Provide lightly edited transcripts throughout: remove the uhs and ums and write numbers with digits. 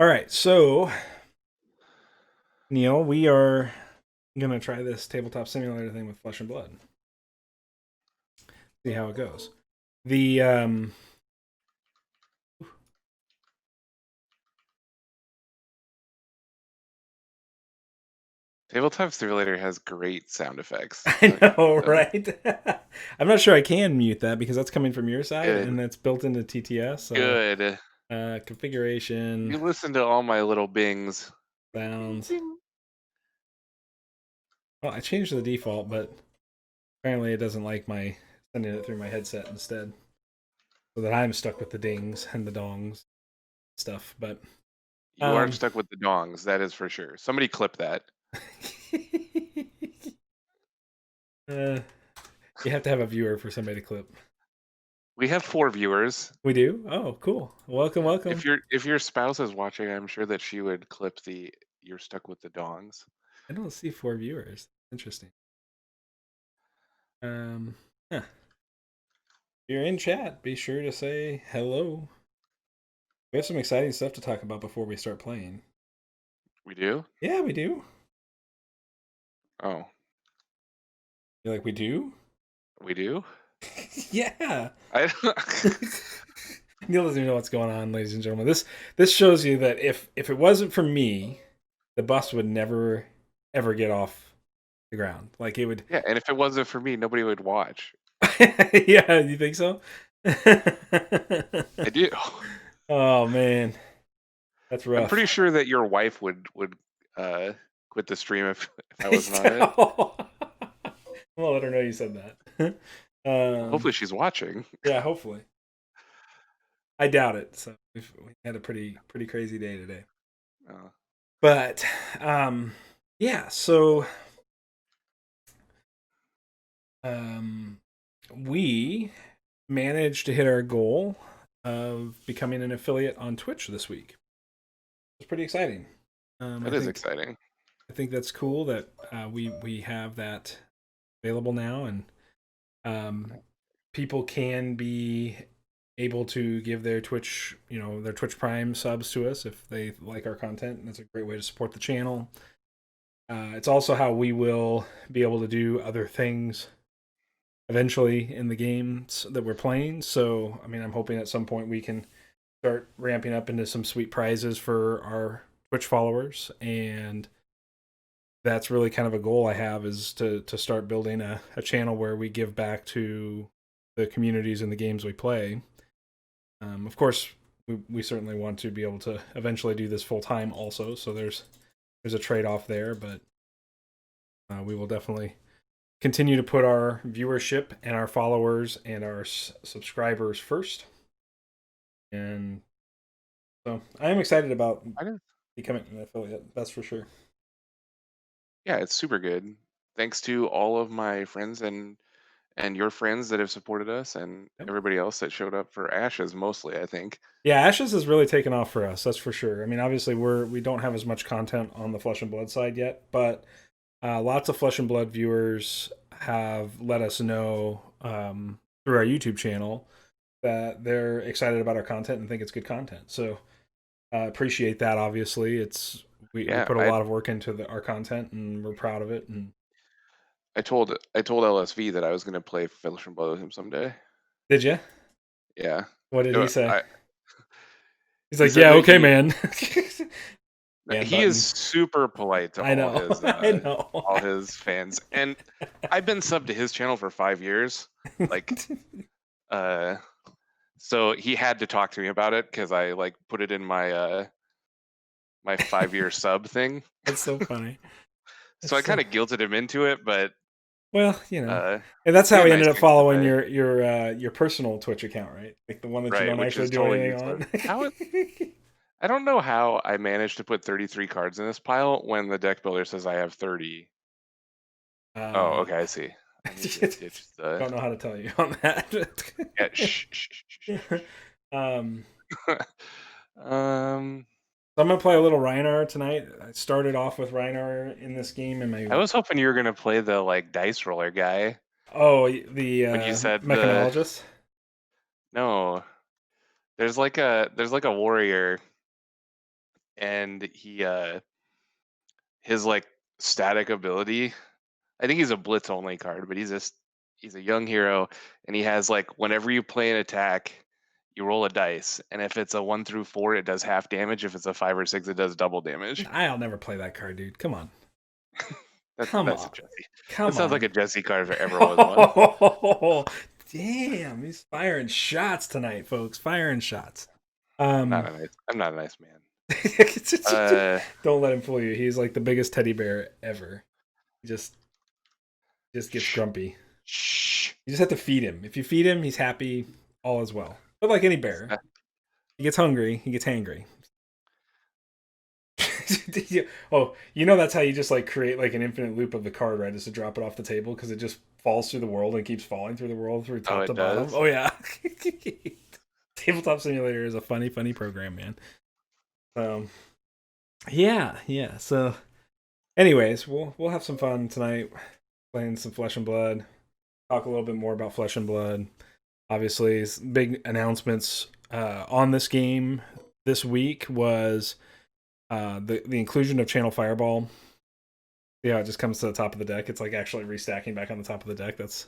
All right, so Neil, we are gonna try this tabletop simulator thing with Flesh and Blood. See how it goes. The Tabletop Simulator has great sound effects. I know, So right? I'm not sure I can mute that because that's coming from your side good, and that's built into TTS. So good. configuration You listen to all my little bings. Bing, bing, sounds. bing. Well, I changed the default, but apparently it doesn't like my sending it through my headset instead, so that I'm stuck with the dings and the dongs stuff. But You are um, stuck with the dongs, that is for sure. Somebody clip that. uh, you have to have a viewer for somebody to clip. We have 4 viewers. We do. Oh, cool. Welcome, Yeah. welcome. If your spouse is watching, I'm sure that she would clip the "you're stuck with the dongs." I don't see 4 viewers. Interesting. Huh. If you're in chat, be sure to say hello. We have some exciting stuff to talk about before we start playing. We do? Yeah, we do. Oh, You're like, we do? we do? Yeah. I Neil doesn't even know what's going on, ladies and gentlemen. This shows you that if it wasn't for me, the bus would never ever get off the ground. Like it would. Yeah, and if it wasn't for me, nobody would watch. Yeah, you think so? I do. Oh man, that's I'm pretty rough. sure that your wife would uh quit the stream if I wasn't on it. I'm gonna let her know you said that. Well, hopefully she's watching. Yeah, hopefully. I doubt it. So we had a pretty crazy day today. Uh, But um, yeah, so um, we managed to hit our goal of becoming an affiliate on Twitch this week. It's pretty exciting. that is exciting. I think that's cool that we have that available now, and um, people can be able to give their Twitch, their Twitch Prime subs to us if they like our content, and that's a great way to support the channel. It's also how we will be able to do other things eventually in the games that we're playing. So, I mean, I'm hoping at some point we can start ramping up into some sweet prizes for our Twitch followers, and that's really kind of a goal I have, is to start building a channel where we give back to the communities and the games we play. Of course, we certainly want to be able to eventually do this full time also, so there's a trade off there, but we will definitely continue to put our viewership and our followers and our subscribers first. And so I am excited about I don't, becoming an affiliate. That's for sure. yeah, it's super good. Thanks to all of my friends and your friends that have supported us and Yep. everybody else that showed up for Ashes mostly, I think. Yeah, Ashes has really taken off for us. That's for sure. I mean, obviously we don't have as much content on the Flesh and Blood side yet, but lots of Flesh and Blood viewers have let us know through our YouTube channel that they're excited about our content and think it's good content. So appreciate that. Obviously, we Yeah, put a lot of work into our content, and we're proud of it. And I told LSV that I was gonna play Flesh and Blood with him someday. did you? Yeah. What did he say? I He's he like, said "Yeah, that okay, man." Man he is button. super polite to I know. I know. all his fans. And I've been subbed to his channel for 5 years. Like uh so he had to talk to me about it because I like put it in my 5-year sub thing. That's so funny. So That's I kind so of guilted him into it, but well, uh and that's he how had he nice ended up things to following say. your personal Twitch account, right? Like the one that you Right, don't which actually is do totally anything useless. on. I don't know how I managed to put 33 cards in this pile when the deck builder says I have 30. Oh, uh, okay, I see. I need to ditch the don't know how to tell you on that. yeah, shh, shh, shh, shh, um, shh. um so I'm gonna play a little Rhinar tonight. I started off with Rhinar in this game, and I my was hoping you were gonna play the like dice roller guy the when you said the mechanologist. no. There's like a warrior and his like static ability. I think he's a Blitz only card, but he's a young hero, and he has like whenever you play an attack, you roll a dice, and if it's a 1 through 4, it does half damage. If it's a 5 or 6, it does double damage. I'll never play that card, dude. Come on. That's Come that's on. a Jesse. That Come sounds like on. a Jesse card if there ever was one. Oh, damn, he's firing shots tonight, folks. Firing shots. I'm not a nice man. Don't let him fool you. He's like the biggest teddy bear ever. He just gets grumpy. Shh. You just have to feed him. If you feed him, he's happy. All is well. But like any bear, he gets hungry. He gets hangry. Oh, that's how you just like create like an infinite loop of the card, right? Is to drop it off the table because it just falls through the world and keeps falling through the world through top to bottom. Oh yeah. Tabletop Simulator is a funny program, man. Yeah. So, anyways, we'll have some fun tonight playing some Flesh and Blood. Talk a little bit more about Flesh and Blood. Obviously, big announcements on this game this week was the inclusion of Channel Fireball. Yeah, it just comes to the top of the deck. It's like actually restacking back on the top of the deck. That's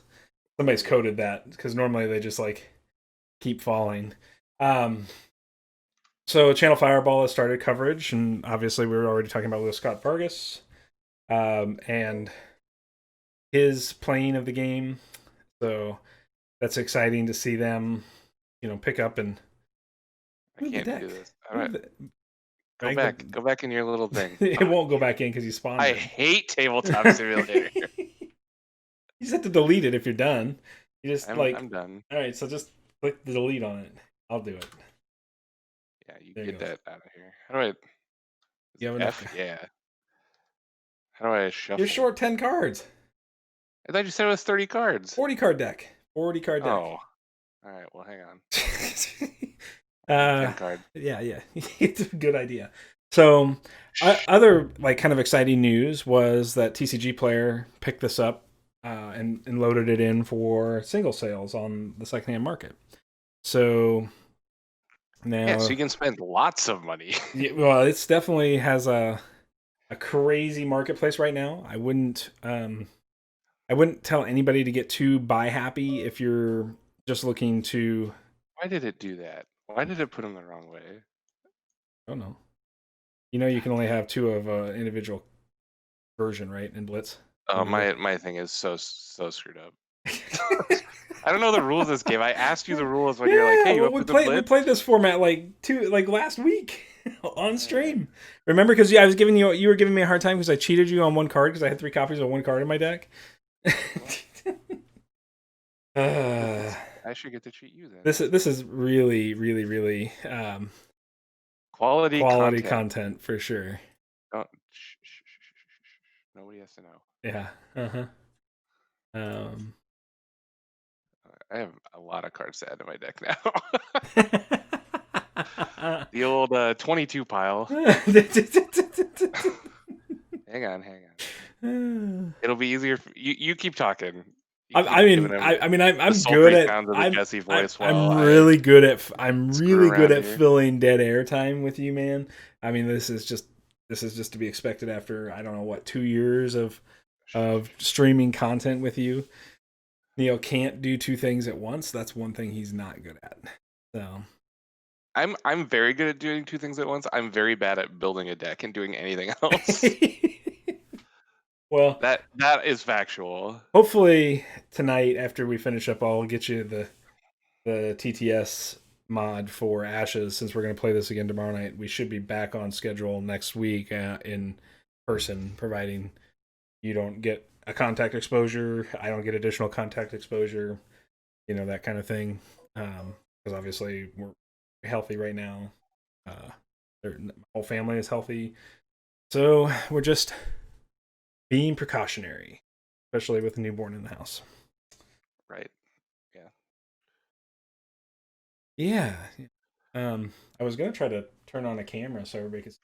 somebody's coded that because normally they just like keep falling. So Channel Fireball has started coverage, and obviously we were already talking about Lewis Scott Fargus and his playing of the game. So that's exciting to see them, pick up and I can't do this. All right. Go back in your little thing. It won't go back in because you spawned I it. hate Tabletop Simulator. You just have to delete it if you're done. I'm done. All right, so just click the delete on it. I'll do it. Yeah, you get that out of here. How do I? You have F? enough. Yeah. How do I shuffle? You're short 10 cards. I thought you said it was 30 cards. 40 card deck. 40 card deck. Oh. All right. Well, hang on. 10 card. Yeah. It's a good idea. So, other like kind of exciting news was that TCG Player picked this up and loaded it in for single sales on the secondhand market. So now, so you can spend lots of money. Yeah, well, it's definitely has a crazy marketplace right now. I wouldn't tell anybody to get too buy happy if you're just looking to. Why did it do that? Why did it put them the wrong way? I don't know. You can only have 2 of an individual version, right? In Blitz. Oh, my thing is so screwed up. I don't know the rules of this game. I asked you the rules when you're like, "Hey, we played this format like last week on stream." Remember? Because I was you were giving me a hard time because I cheated you on one card because I had 3 copies of one card in my deck. I should get to cheat you then. This is really quality content for sure. Don't, nobody has to know. Yeah. I have a lot of cards to add to my deck now. The old 22 pile. Hang on. It'll be easier. You keep talking. I'm good at. I'm really good at filling dead air time with you, man. I mean, this is just to be expected after I don't know what 2 years of streaming content with you. Neil can't do 2 things at once. That's one thing he's not good at. So I'm very good at doing 2 things at once. I'm very bad at building a deck and doing anything else. Well, that is factual. Hopefully tonight, after we finish up, I'll get you the TTS mod for Ashes. Since we're going to play this again tomorrow night, we should be back on schedule next week in person, providing you don't get a contact exposure, I don't get additional contact exposure, that kind of thing. Because obviously we're healthy right now. My whole family is healthy, so we're just being precautionary, especially with a newborn in the house. Right. Yeah. I was gonna try to turn on a camera so everybody could see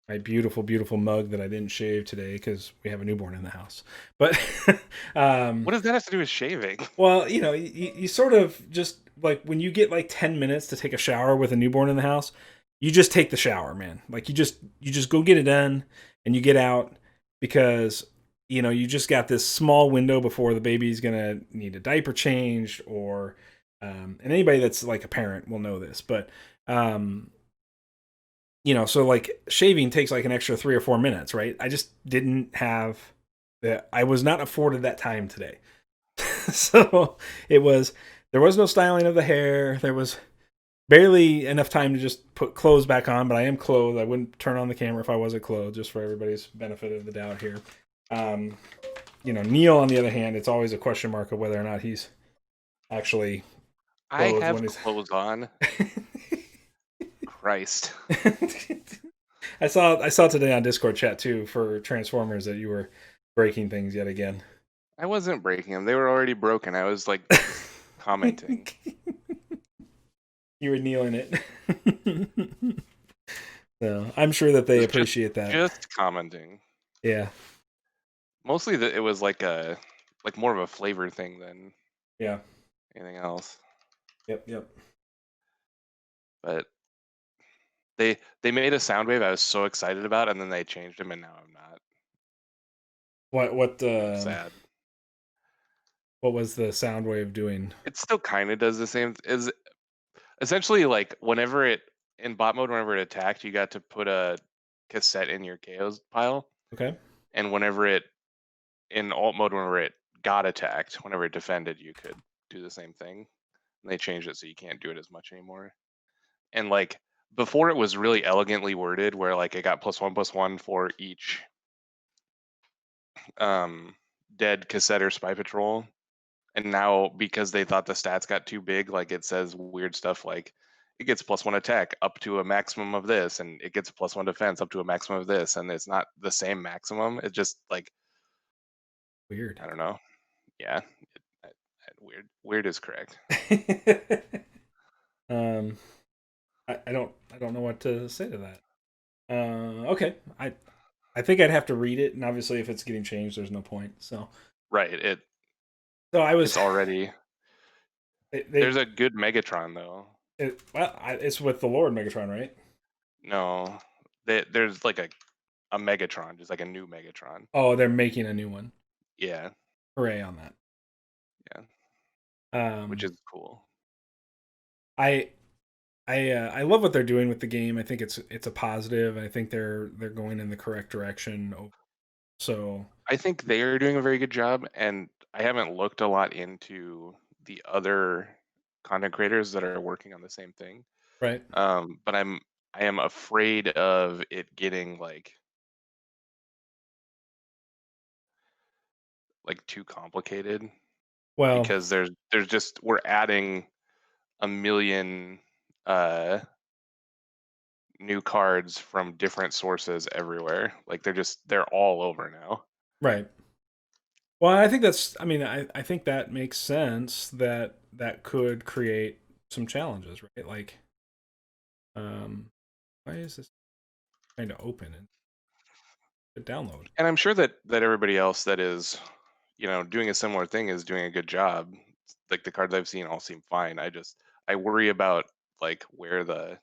my beautiful mug that I didn't shave today because we have a newborn in the house. But what does that have to do with shaving? Well, you sort of just like when you get like 10 minutes to take a shower with a newborn in the house, you just take the shower, man. Like you just go get it done and you get out because you just got this small window before the baby's gonna need a diaper changed or and anybody that's like a parent will know this, but um, so like shaving takes like an extra 3 or 4 minutes, right? I just didn't have that. I was not afforded that time today. So there was no styling of the hair. There was barely enough time to just put clothes back on, but I am clothed. I wouldn't turn on the camera if I wasn't clothed, just for everybody's benefit of the doubt here. Um, Neil, on the other hand, it's always a question mark of whether or not he's actually I clothed when have he's. clothes on. Christ. I saw today on Discord chat too for Transformers that you were breaking things yet again. I wasn't breaking them. They were already broken. I was like just commenting. You were kneeling it. So I'm sure that they It was appreciate that. just commenting. Yeah. Mostly that it was like more of a flavor thing than Yeah. anything else. Yep. But they made a sound wave I was so excited about, and then they changed them, and now I'm not. What I'm sad. what was the sound wave doing? It still kind of does the same. Is essentially like whenever it in bot mode, whenever it attacked, you got to put a cassette in your KOs pile, Okay. and whenever it in alt mode, whenever it got attacked, whenever it defended, you could do the same thing. And they changed it so you can't do it as much anymore. And like before, it was really elegantly worded, where like it got +1/+1 for each dead cassette or spy patrol. And now because they thought the stats got too big, like it says weird stuff like it gets +1 attack up to a maximum of this, and it gets +1 defense up to a maximum of this, and it's not the same maximum. It's just like Weird. I don't know. Yeah, weird is correct. um, I don't know what to say to that. Okay. I think I'd have to read it, and obviously, if it's getting changed, there's no point. So, Right. so I was. It's already They there's a good Megatron though. it's with the Lord Megatron, right? No, there's like a Megatron, just like a new Megatron. Oh, they're making a new one. Yeah, Hooray on that. yeah, which Um, is cool. I I love what they're doing with the game. I think it's a positive. I think they're going in the correct direction. So I think they are doing a very good job, and I haven't looked a lot into the other content creators that are working on the same thing. right. But I am afraid of it getting like too complicated Well, because there's just we're adding a million uh new cards from different sources everywhere. Like they're all over now. right. Well, I think that's. I mean, I think that makes sense. That could create some challenges, right? Like, why is this trying to open and download? And I'm sure that everybody else that is, doing a similar thing is doing a good job. Like the cards I've seen all seem fine. I worry about like where the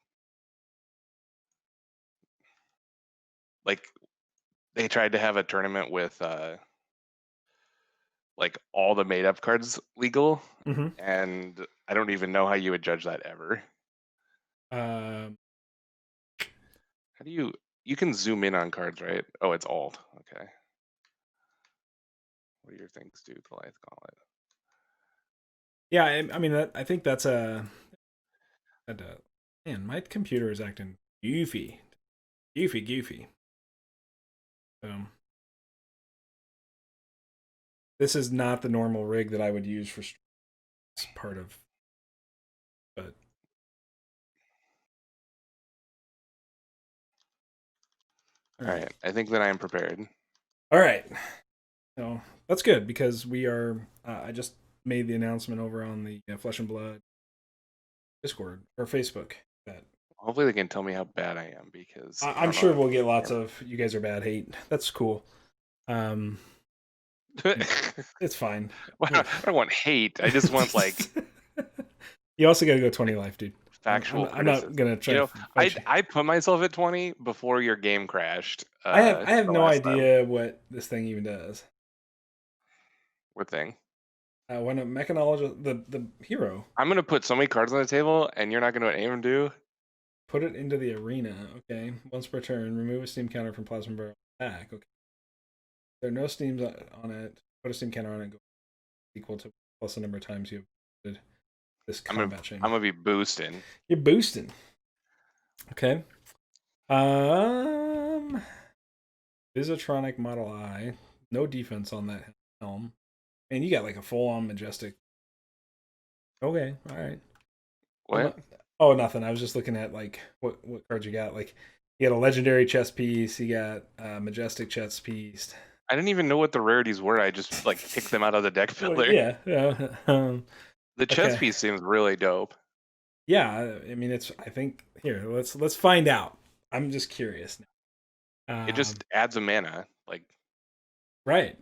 like they tried to have a tournament with like all the made up cards legal, Mm-hmm. and I don't even know how you would judge that ever. Um, How do you can zoom in on cards, right? Oh, it's alt. Okay. What do your things do, Goliath Gauntlet? yeah, I mean, I think that's man. My computer is acting goofy. Um, this is not the normal rig that I would use for part of, but all All right, right. I think that I am prepared. all right. So that's good because we are. I just made the announcement over on the Flesh and Blood Discord or Facebook that Hopefully they can tell me how bad I am because I I'm don't know sure how we'll get lots to of you guys are bad hate. That's cool. Um, it's fine. Well, I don't want hate. I just want like You also got to go 20 life, dude. factual I'm not criticism. gonna try You to know, fight you. I put myself at 20 before your game crashed. I have The no last time. idea what this thing even does. What thing? When a mechanologist, the hero, I'm gonna put so many cards on the table, and you're not gonna know what any of them do. put it into the arena. Okay, once per turn, remove a steam counter from plasma barrel attack. Okay, there are no steams on it. Put a steam counter on it. Go equal to plus the number of times you have this combat I'm chain. gonna be boosting. You're boosting. Okay. Um, Visotronic Model I. No defense on that helm. And you got like a full on majestic. Okay, all right. What? Oh, nothing. I was just looking at like what cards you got. Like you got a legendary chess piece. You got a majestic chess piece. I didn't even know what the rarities were. I just like picked them out of the deck Well, filler. yeah, yeah. The chess Okay. piece seems really dope. Yeah, I mean it's. I think here let's find out. I'm just curious It now. just adds a mana like Right.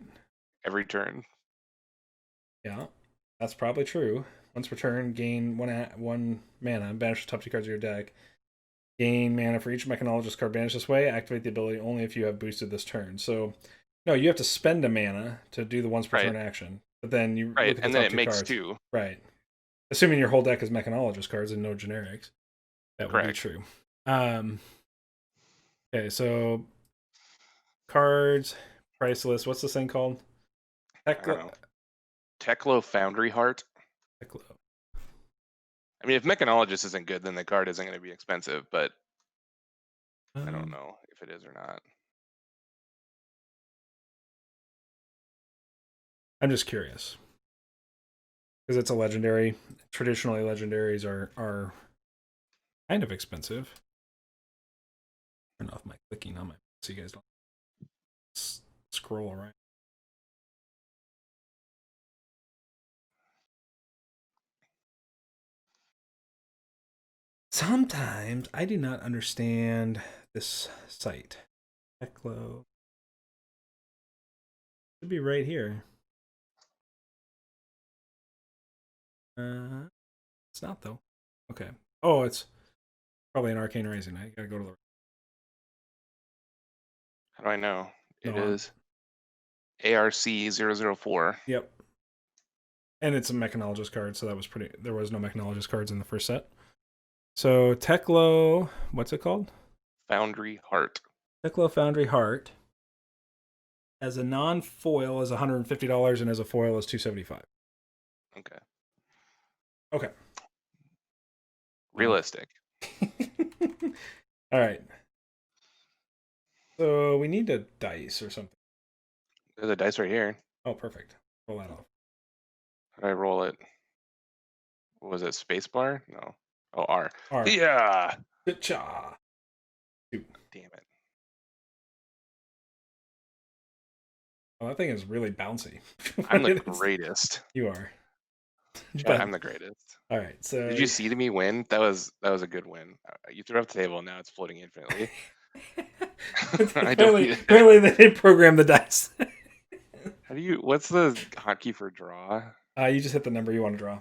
every turn. Yeah, that's probably true. Once per turn, gain one mana. Banish the top two cards of your deck. Gain mana for each mechanologist card banished this way. Activate the ability only if you have boosted this turn. So, no, you have to spend a mana to do the once per Right. turn action. But then you Right, look at the and then top it two makes cards. two. Right. Assuming your whole deck is mechanologist cards and no generics, that would be Correct. true. Okay, so cards, price list. What's this thing called? I don't know. Teklo Foundry Heart. Teklo. I mean, if Mechanologist isn't good, then the card isn't going to be expensive, but I don't know if it is or not. I'm just curious. Because it's a legendary. Traditionally, legendaries are kind of expensive. Turn off my clicking on my so you guys don't scroll around. Sometimes I do not understand this site. Teklo should be right here. It's not though. Okay. Oh, it's probably an Arcane Rising. I gotta go to the. How do I know? It No, is ARC004. Yep. And it's a mechanologist card, so that was pretty. There was no mechanologist cards in the first set. So Teklo, what's it called? Foundry Heart. Teklo Foundry Heart. As a non-foil is $150 and as a foil is $275. Okay. Okay. Realistic. All right. So we need a dice or something. There's a dice right here. Oh, perfect. Roll that off. How do I roll it? What was it? Spacebar? No. Oh, R. R. Yeah. Cha. Damn it. Oh, that thing is really bouncy. I'm the greatest. You are. But I'm the greatest. All right. So did you see me win? That was a good win. You threw off the table, and now it's floating infinitely. Apparently they didn't program the dice. How do you? What's the hotkey for draw? You just hit the number you want to draw.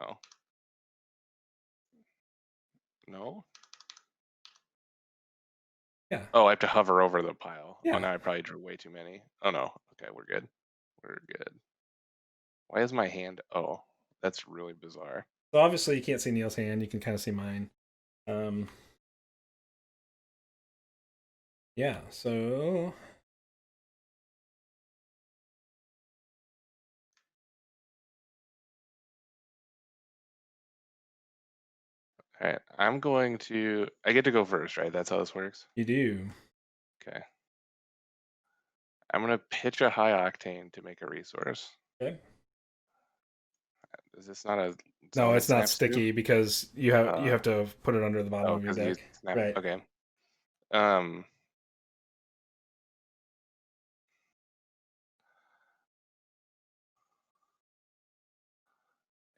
Oh. No. Yeah. Oh, I have to hover over the pile. Yeah. Oh, now I probably drew way too many. Oh no. Okay, we're good. We're good. Why is my hand? Oh, that's really bizarre. So obviously you can't see Neil's hand. You can kind of see mine. Yeah. So. All right, I'm going to. I get to go first, right? That's how this works. You do. Okay. I'm gonna pitch a high octane to make a resource. Okay. Is this not a? No, it's not snaps to? sticky because you have to put it under the bottom of your because you deck. snap. Right. Okay.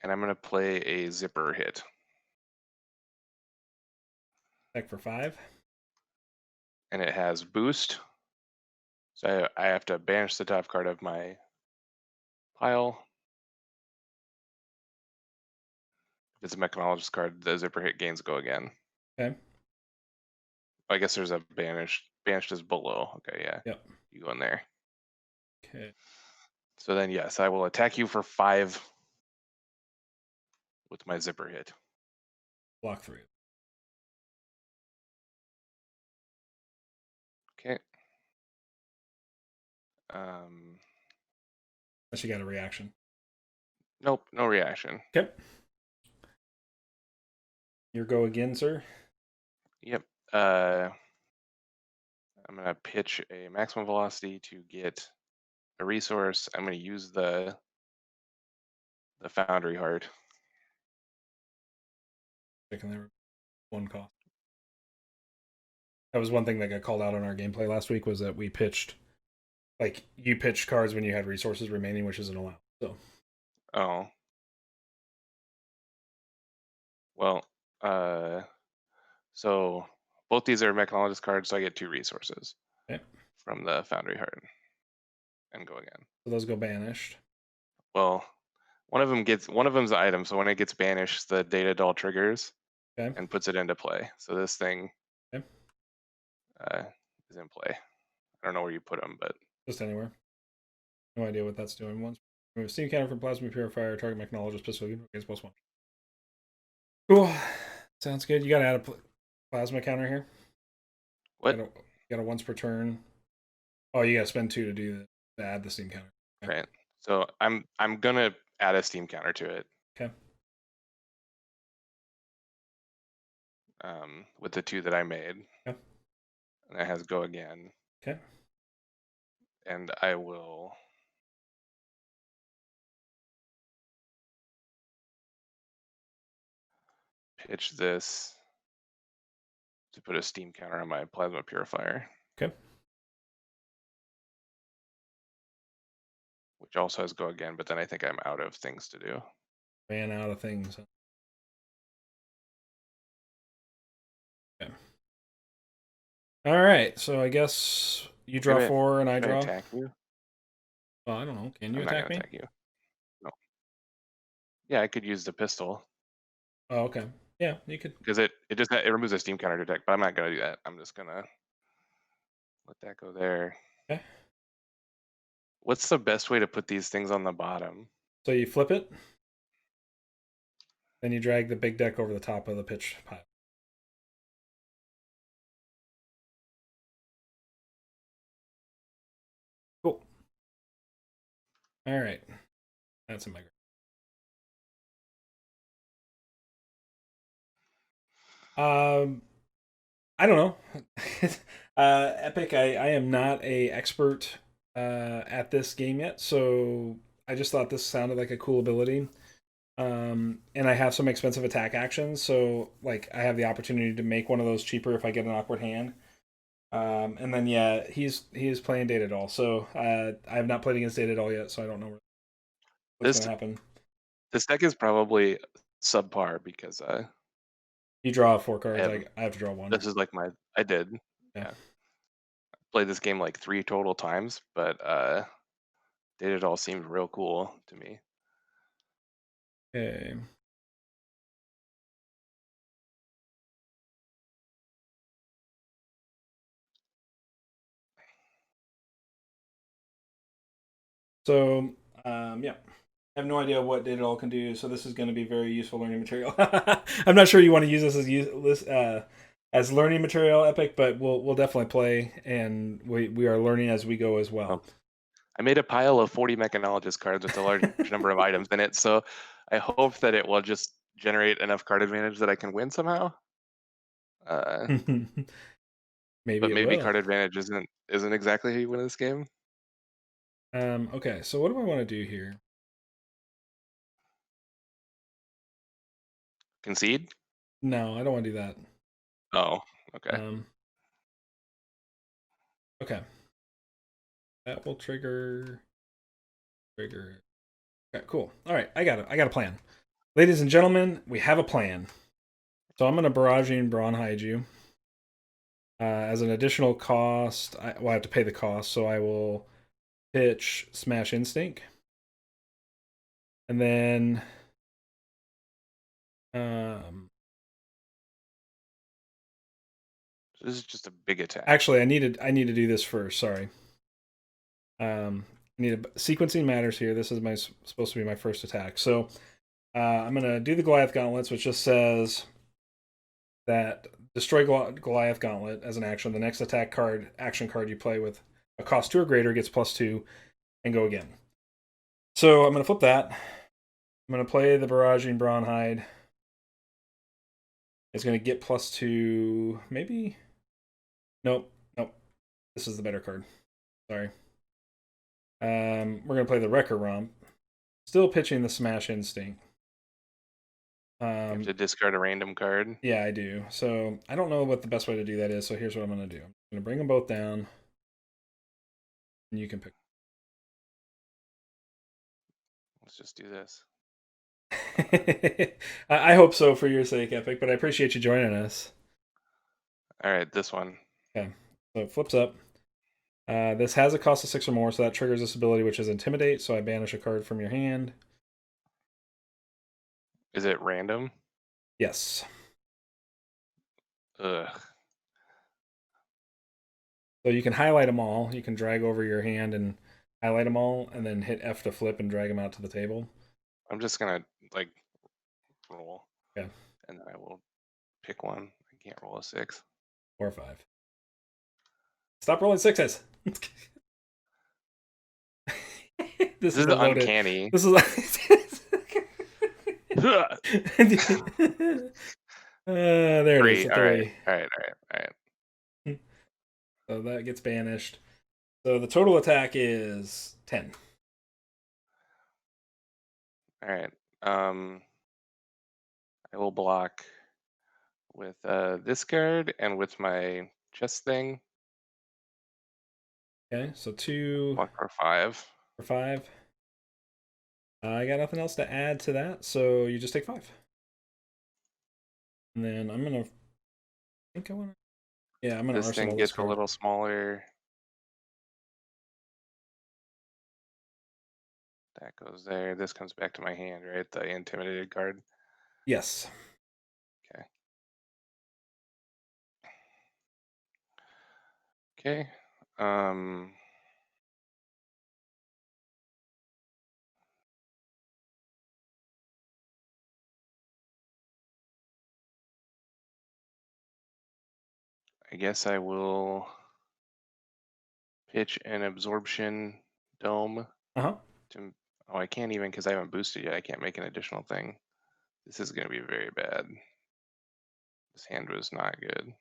And I'm gonna play a zipper hit. Deck for 5. And it has boost. So I have to banish the top card of my pile. it's a Mechanologist card. The zipper hit gains go again. Okay. I guess there's a banished. Banished is below. Okay, yeah. Yep. You go in there. Okay. So then, yes, I will attack you for 5 with my zipper hit. Block 3. Okay. Unless you got a reaction. Nope, no reaction. Okay. Your go again, sir. Yep. I'm gonna pitch a maximum velocity to get a resource. I'm gonna use the Foundry Heart. Checking there. 1 cost. That was one thing that got called out on our gameplay last week, was that we pitched, like, you pitched cards when you had resources remaining, which isn't allowed. So. Oh. Well, so both these are Mechanologist cards, so I get 2 resources from the Foundry Heart and go again. So those go banished. Well, one of them's an item, so when it gets banished, the Data Doll triggers and puts it into play. So this thing is in play. I don't know where you put them, but just anywhere. No idea what that's doing. Once remove steam counter from plasma purifier, target Mechanologist pistol against +1. Cool. Sounds good. You gotta add a plasma counter here. What? You got a once per turn. Oh, you gotta spend 2 to do to add the steam counter. Okay. Right. So I'm gonna add a steam counter to it. Okay. With the 2 that I made. Okay. And it has go again. Okay. And I will pitch this to put a steam counter on my plasma purifier. Okay. Which also has go again, but then I think I'm out of things to do. Ran out of things. Okay. All right. So I guess you draw 4 and I draw. Attack you? Well, I don't know. Can you I'm attack me? Attack you. No. Yeah, I could use the pistol. Oh, okay. Yeah, you could. Because it removes a steam counter to attack, but I'm not gonna do that. I'm just gonna let that go there. Okay. What's the best way to put these things on the bottom? So you flip it, then you drag the big deck over the top of the pitch pile. Cool. All right. That's a mega. I don't know. Epic, I am not a expert at this game yet, so I just thought this sounded like a cool ability. And I have some expensive attack actions, so like I have the opportunity to make one of those cheaper if I get an awkward hand. And then yeah, he is playing Data Doll, so I have not played against Data Doll yet, so I don't know what's gonna happen. This deck is probably subpar because you draw 4 cards. I have to draw 1. This is like I did. Yeah. Played this game like 3 total times, but Data Doll seemed real cool to me. Okay. So, yeah. I have no idea what Data Doll can do, so this is going to be very useful learning material. I'm not sure you want to use this as learning material, Epic, but we'll definitely play, and we are learning as we go as well. I made a pile of 40 Mechanologist cards with a large number of items in it, so I hope that it will just generate enough card advantage that I can win somehow. Maybe card advantage isn't exactly how you win this game. Okay, so what do I want to do here? Concede? No, I don't want to do that. Oh, okay. Okay. That will trigger. Okay, cool. All right, I got a plan. Ladies and gentlemen, we have a plan. So I'm going to Barraging Braunhide you. As an additional cost, I have to pay the cost, so I will pitch Smash Instinct. And then Um, This is just a big attack. Actually, I need to do this first. Sorry. I need a sequencing matters here. This is my supposed to be my first attack. So I'm gonna do the Goliath Gauntlets, which just says that destroy Goliath Gauntlet as an action. The next action card you play with a cost 2 or greater gets +2 and go again. So I'm gonna flip that. I'm gonna play the Barraging Brawnhide. It's gonna get +2. Maybe. Nope. Nope. This is the better card. Sorry. We're gonna play the Wrecker Romp. Still pitching the Smash Instinct. You have to discard a random card. Yeah, I do. So I don't know what the best way to do that is. So here's what I'm gonna do. I'm gonna bring them both down, and you can pick. Let's just do this. I hope so for your sake, Epic. But I appreciate you joining us. All right, this one. Okay, so it flips up. This has a cost of 6 or more, so that triggers this ability, which is Intimidate. So I banish a card from your hand. Is it random? Yes. Ugh. So you can highlight them all. You can drag over your hand and highlight them all, and then hit F to flip and drag them out to the table. I'm just gonna like roll. Yeah. And then I will pick one. I can't roll a 6. Or 5. Stop rolling 6s. This is uncanny. This is there it is. All right. So that gets banished. So the total attack is 10. All right. I will block with this card and with my chest thing. Okay, so 2 block for 5. For 5. I got nothing else to add to that, so you just take 5. And then I'm gonna. Yeah, I'm gonna. This thing gets a little smaller. That goes there. This comes back to my hand, right? The intimidated card. Yes. Okay. Okay. I guess I will pitch an absorption dome. Uh-huh. Oh, I can't even because I haven't boosted yet. I can't make an additional thing. This is going to be very bad. This hand was not good.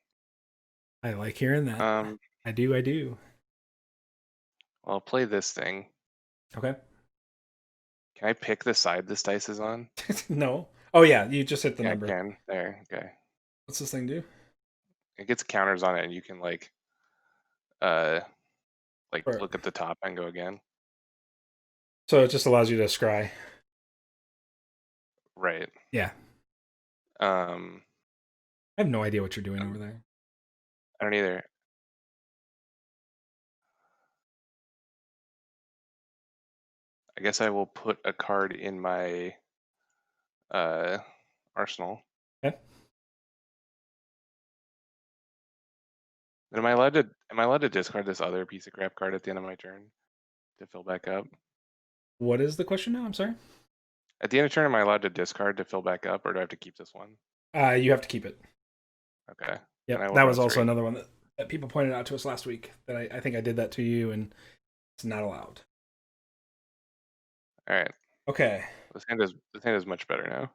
I like hearing that. I do. I'll play this thing. Okay. Can I pick the side this dice is on? No. Oh yeah, you just hit the number. I can. There. Okay. What's this thing do? It gets counters on it, and you can look at the top and go again. So it just allows you to scry. Right. Yeah. I have no idea what you're doing over there. I don't either. I guess I will put a card in my arsenal. Okay. And am I allowed to discard this other piece of crap card at the end of my turn to fill back up? What is the question now? I'm sorry. At the end of turn, am I allowed to discard to fill back up, or do I have to keep this one? You have to keep it. Okay. Yeah, that was also another one that people pointed out to us last week. That I think I did that to you, and it's not allowed. All right. Okay. This hand is much better now.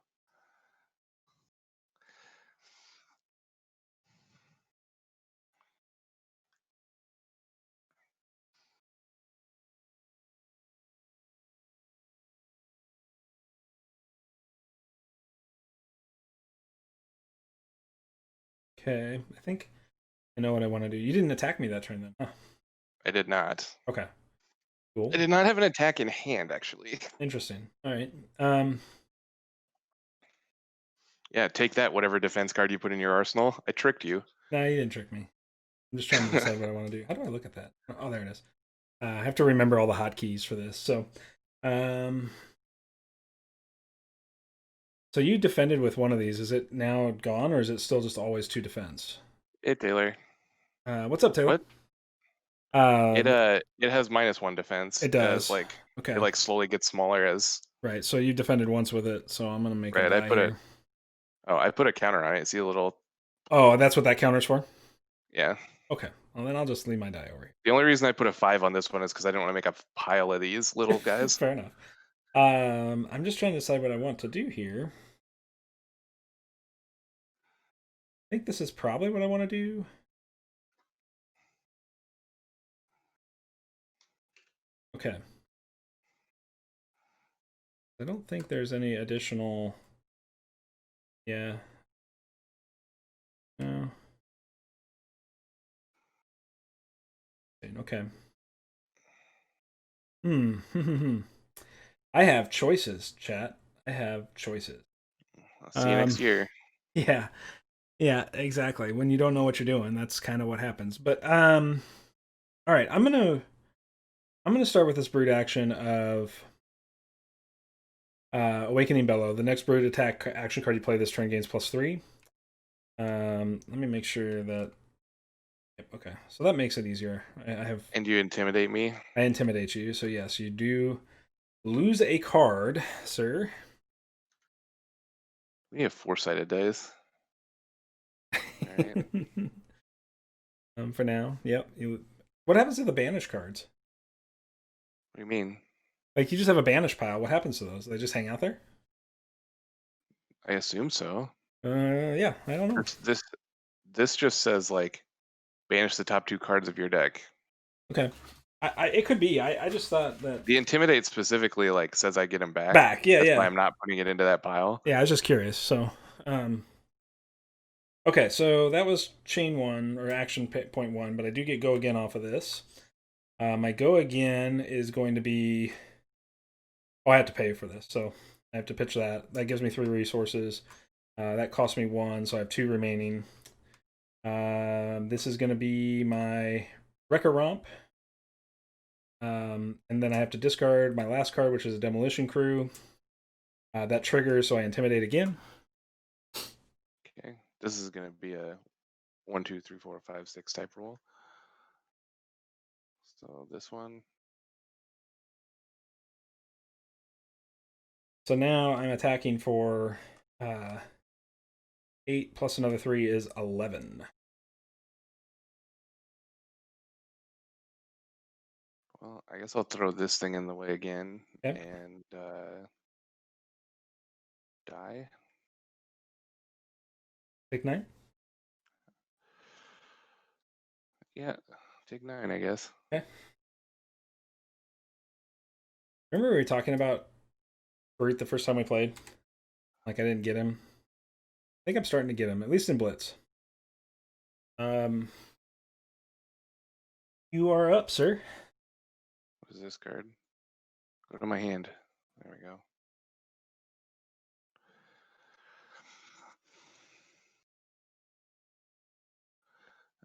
Okay, I think I know what I want to do. You didn't attack me that turn then. Huh. I did not. Okay. Cool. I did not have an attack in hand, actually. Interesting. All right. Yeah, take that, whatever defense card you put in your arsenal. I tricked you. No, you didn't trick me. I'm just trying to decide what I want to do. How do I look at that? Oh, there it is. I have to remember all the hotkeys for this. So, So you defended with one of these. Is it now gone, or is it still just always 2 defense? Hey Taylor. What's up, Taylor? What? Um, It has -1 defense it as does. like it Okay. like slowly gets smaller as Right. So you defended once with it. So I'm gonna make a right. die here. I put a counter on it. See a little Oh, that's what that counter's for. yeah. Okay. Well, then I'll just leave my die over The only reason I put a 5 on this one is because I didn't want to make a pile of these little here. guys. Fair enough. I'm just trying to decide what I want to do here. I think this is probably what I want to do. Okay. I don't think there's any additional. Yeah. No. Okay. I have choices, chat. I have choices. I'll see you Um, next year. yeah, yeah, exactly. When you don't know what you're doing, that's kind of what happens. But all right, I'm gonna start with this brood action of Awakening Bellow. The next brood attack action card you play this turn gains +3. Let me make sure that. Yep, okay, so that makes it easier. I have And you intimidate me. I intimidate you, so yes, you do lose a card, sir. We have 4-sided dice. All right. For now, yep. What happens to the banish cards? What do you mean? Like you just have a banish pile. What happens to those? They just hang out there? I assume so. Yeah, I don't know. This just says like banish the top 2 cards of your deck. Okay, it could be. I just thought that The intimidate specifically like says I get him back. back. Yeah, That's why yeah, I'm not putting it into that pile. yeah. I was just curious. So, okay, so that was chain one or action point one, but I do get go again off of this. My go again is going to be. Oh, I have to pay for this, so I have to pitch that. That gives me 3 resources. That cost me 1, so I have 2 remaining. This is going to be my Wrecker Romp. And then I have to discard my last card, which is a Demolition Crew. That triggers, so I intimidate again. Okay. This is gonna be a 1, 2, 3, 4, 5, 6 type roll. So this one. So now I'm attacking for 8 plus another 3 is 11. Well, I guess I'll throw this thing in the way again Okay. and die. Take 9. Yeah, take 9, I guess. Okay. Remember we were talking about Brute the first time we played? Like I didn't get him. I think I'm starting to get him, at least in Blitz. You are up, sir. What is this card? Go to my hand. There we go.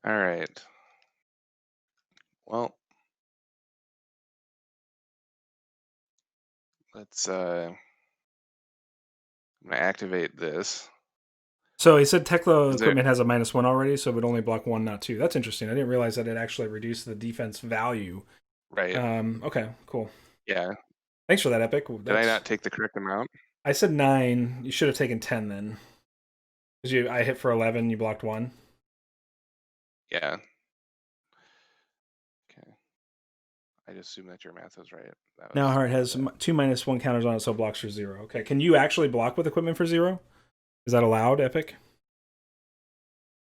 All right. Well, let's I'm gonna activate this. So he said Tekla Is there equipment has a -1 already, so it would only block 1, not 2. That's interesting. I didn't realize that it actually reduced the defense value. right? Okay, cool. Yeah. Thanks for that, Epic. Did I That's not take the correct amount? I said 9. You should have taken 10 then. Because I hit for 11, you blocked 1. Yeah. Okay. I just assume that your math was right. That Now was Heart has 2 -1 counters on it, so it blocks for 0. Okay, can you actually block with equipment for 0? Is that allowed, Epic?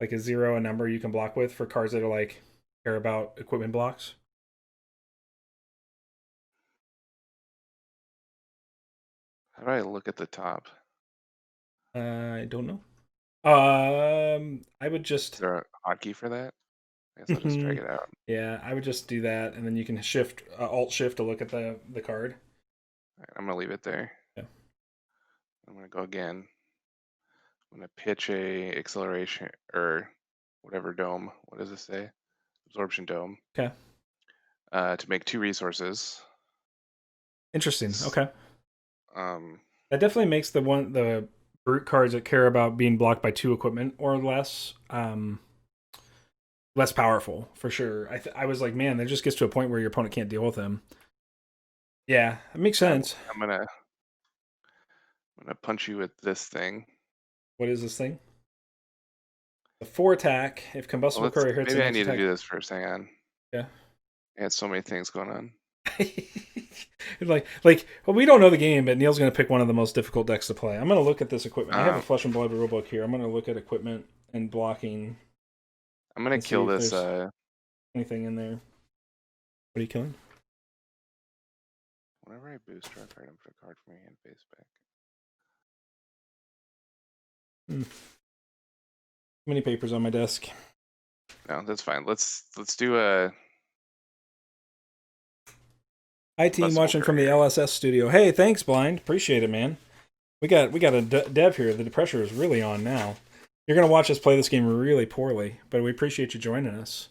Like is 0 a number you can block with for cards that are like care about equipment blocks? How do I look at the top? I don't know. I would Is just there a hotkey for that? I guess I'll just drag it out. yeah, I would just do that, and then you can shift Alt Shift to look at the card. All right, I'm gonna leave it there. Yeah. I'm gonna go again. I'm gonna pitch a acceleration or whatever dome. What does it say? Absorption dome. Okay. To make 2 resources. Interesting. Okay. Um, That definitely makes the brute cards that care about being blocked by 2 equipment or less. Less powerful for sure. I was like, man, that just gets to a point where your opponent can't deal with them. Yeah, it makes sense. I'm gonna punch you with this thing. What is this thing? The 4 attack. If Well, combustible courier hits the maybe I next need to attack. do this first. Hang on. Yeah. I had so many things going on. Well, we don't know the game, but Neil's going to pick one of the most difficult decks to play. I'm going to look at this equipment. I have a Flesh and Blood rulebook here. I'm going to look at equipment and blocking. I'm gonna kill this. Anything in there? What are you killing? Whenever I boost draw a card, I'm put a card from your hand face back. Many papers on my desk. No, that's fine. Let's do a. Hi team, watching from the LSS studio. Hey, thanks Blind, appreciate it, man. We got a dev here. The pressure is really on now. You're gonna watch us play this game really poorly, but we appreciate you joining us.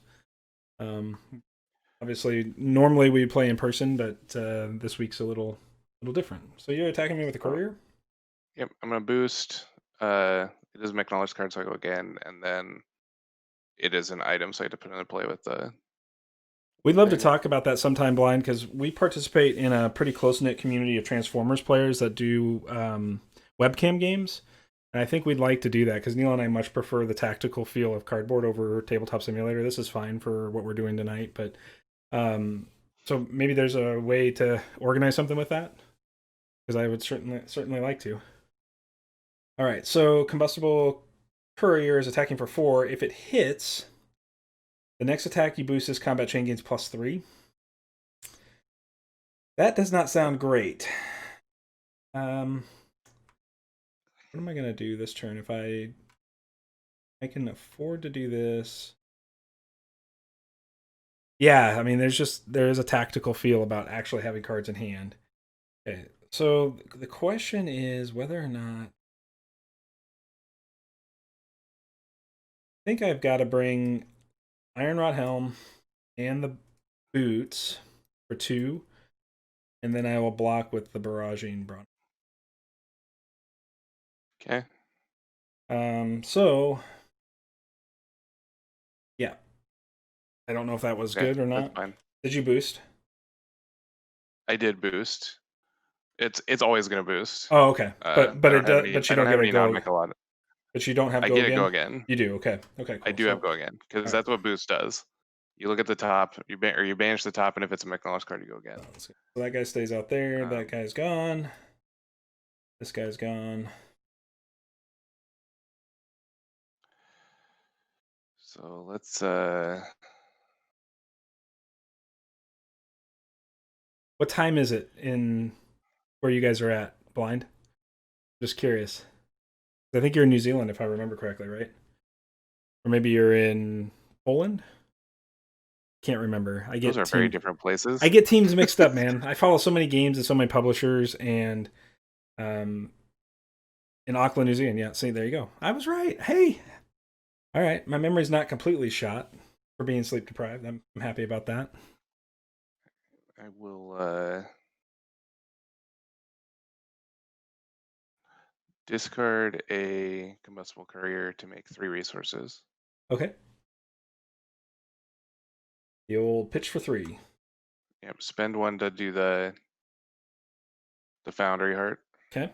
Obviously, normally we play in person, but this week's a little different. So you're attacking me with a courier? Yep, I'm gonna boost. It is a acknowledged card, so I go again, and then it is an item, so I have to put it into play with the. We'd love to talk about that sometime, Blind, because we participate in a pretty close-knit community of Transformers players that do webcam games. And I think we'd like to do that, because Neil and I much prefer the tactical feel of cardboard over Tabletop Simulator. This is fine for what we're doing tonight, but so maybe there's a way to organize something with that, because I would certainly like to. All right, so Combustible Courier is attacking for 4. If it hits, the next attack you boost this combat chain gains +3. That does not sound great. What am I going to do this turn? If I can afford to do this. Yeah, I mean, there is a tactical feel about actually having cards in hand. Okay, so the question is whether or not I think I've got to bring Ironrod Helm and the boots for 2, and then I will block with the Barraging Brawn. Okay. So yeah, I don't know if that was good or not. That's fine. Did you boost? I did boost. It's always gonna boost. Oh, okay. But it does. But you don't get a go. But you don't have go again. I get a go again. You do. Okay. Okay. Cool. I do have go again because that's what boost does. You look at the top, you banish the top, and if it's a acknowledged card, you go again. So that guy stays out there. That guy's gone. This guy's gone. So let's. What time is it in where you guys are at, Blind? Just curious. I think you're in New Zealand, if I remember correctly, right? Or maybe you're in Poland? Can't remember. Those are very different places. I get teams mixed up, man. I follow so many games and so many publishers, and in Auckland, New Zealand. Yeah, see, there you go. I was right. Hey. All right. My memory's not completely shot for being sleep deprived. I'm happy about that. I will discard a combustible courier to make 3 resources. Okay. The old pitch for 3. Yep. Spend 1 to do the Foundry Heart. Okay.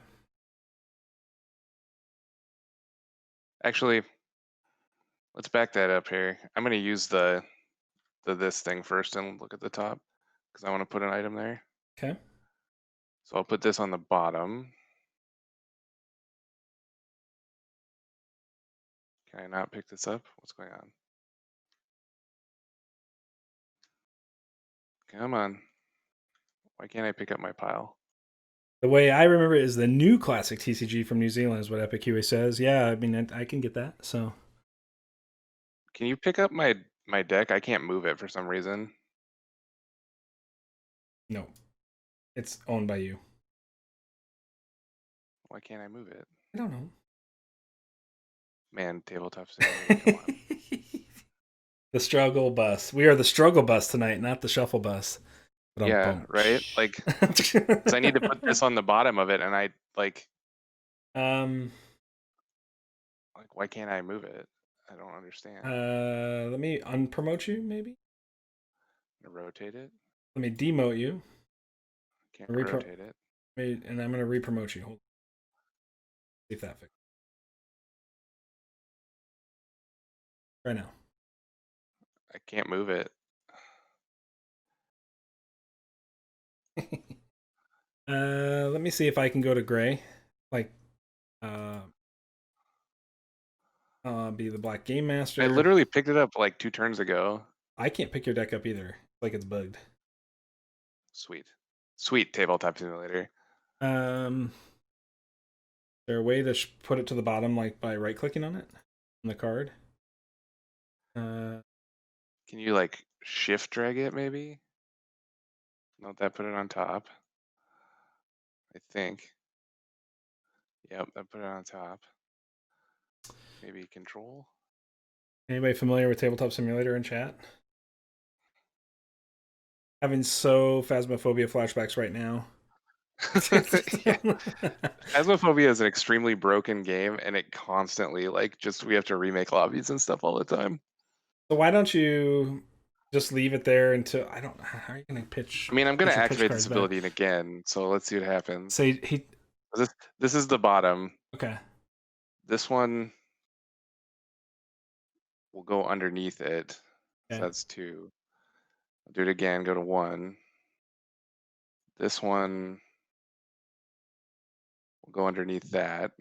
Actually, let's back that up here. I'm going to use the this thing first and look at the top because I want to put an item there. Okay. So I'll put this on the bottom. Can I not pick this up? What's going on? Come on. Why can't I pick up my pile? The way I remember it is the new classic TCG from New Zealand is what Epic UA says. Yeah, I mean, I can get that. So, can you pick up my deck? I can't move it for some reason. No, it's owned by you. Why can't I move it? I don't know. Man, tabletop simulator. The struggle bus. We are the struggle bus tonight, not the shuffle bus. Yeah, right. Like, I need to put this on the bottom of it, and I like. Like, why can't I move it? I don't understand. Let me unpromote you, maybe. Rotate it. Let me demote you. Can't Repro- rotate it. and I'm gonna repromote you. Hold on. See if that fixes. Right now. I can't move it. Let me see if I can go to gray. Like, uh, be the black game I master. literally picked it up like 2 turns ago. I can't pick your deck up either. Like it's bugged. Sweet. Sweet tabletop simulator. Is there a way to put it to the bottom, like by right clicking on it on the card? Can you like shift drag it maybe? Not that put it on top. I think. Yep, I put it on top. Maybe control. Anybody familiar with Tabletop Simulator in chat? Having so Phasmophobia flashbacks right now. Yeah. Phasmophobia is an extremely broken game, and it constantly like just we have to remake lobbies and stuff all the time. So why don't you just leave it there until I don't? How are you gonna pitch? I mean, I'm gonna Get your pitch activate this cards back. ability again, so let's see what happens. Say he. This is the bottom. Okay. This one will go underneath it. So Okay. that's 2. I'll do it again, go to 1. This one will go underneath that.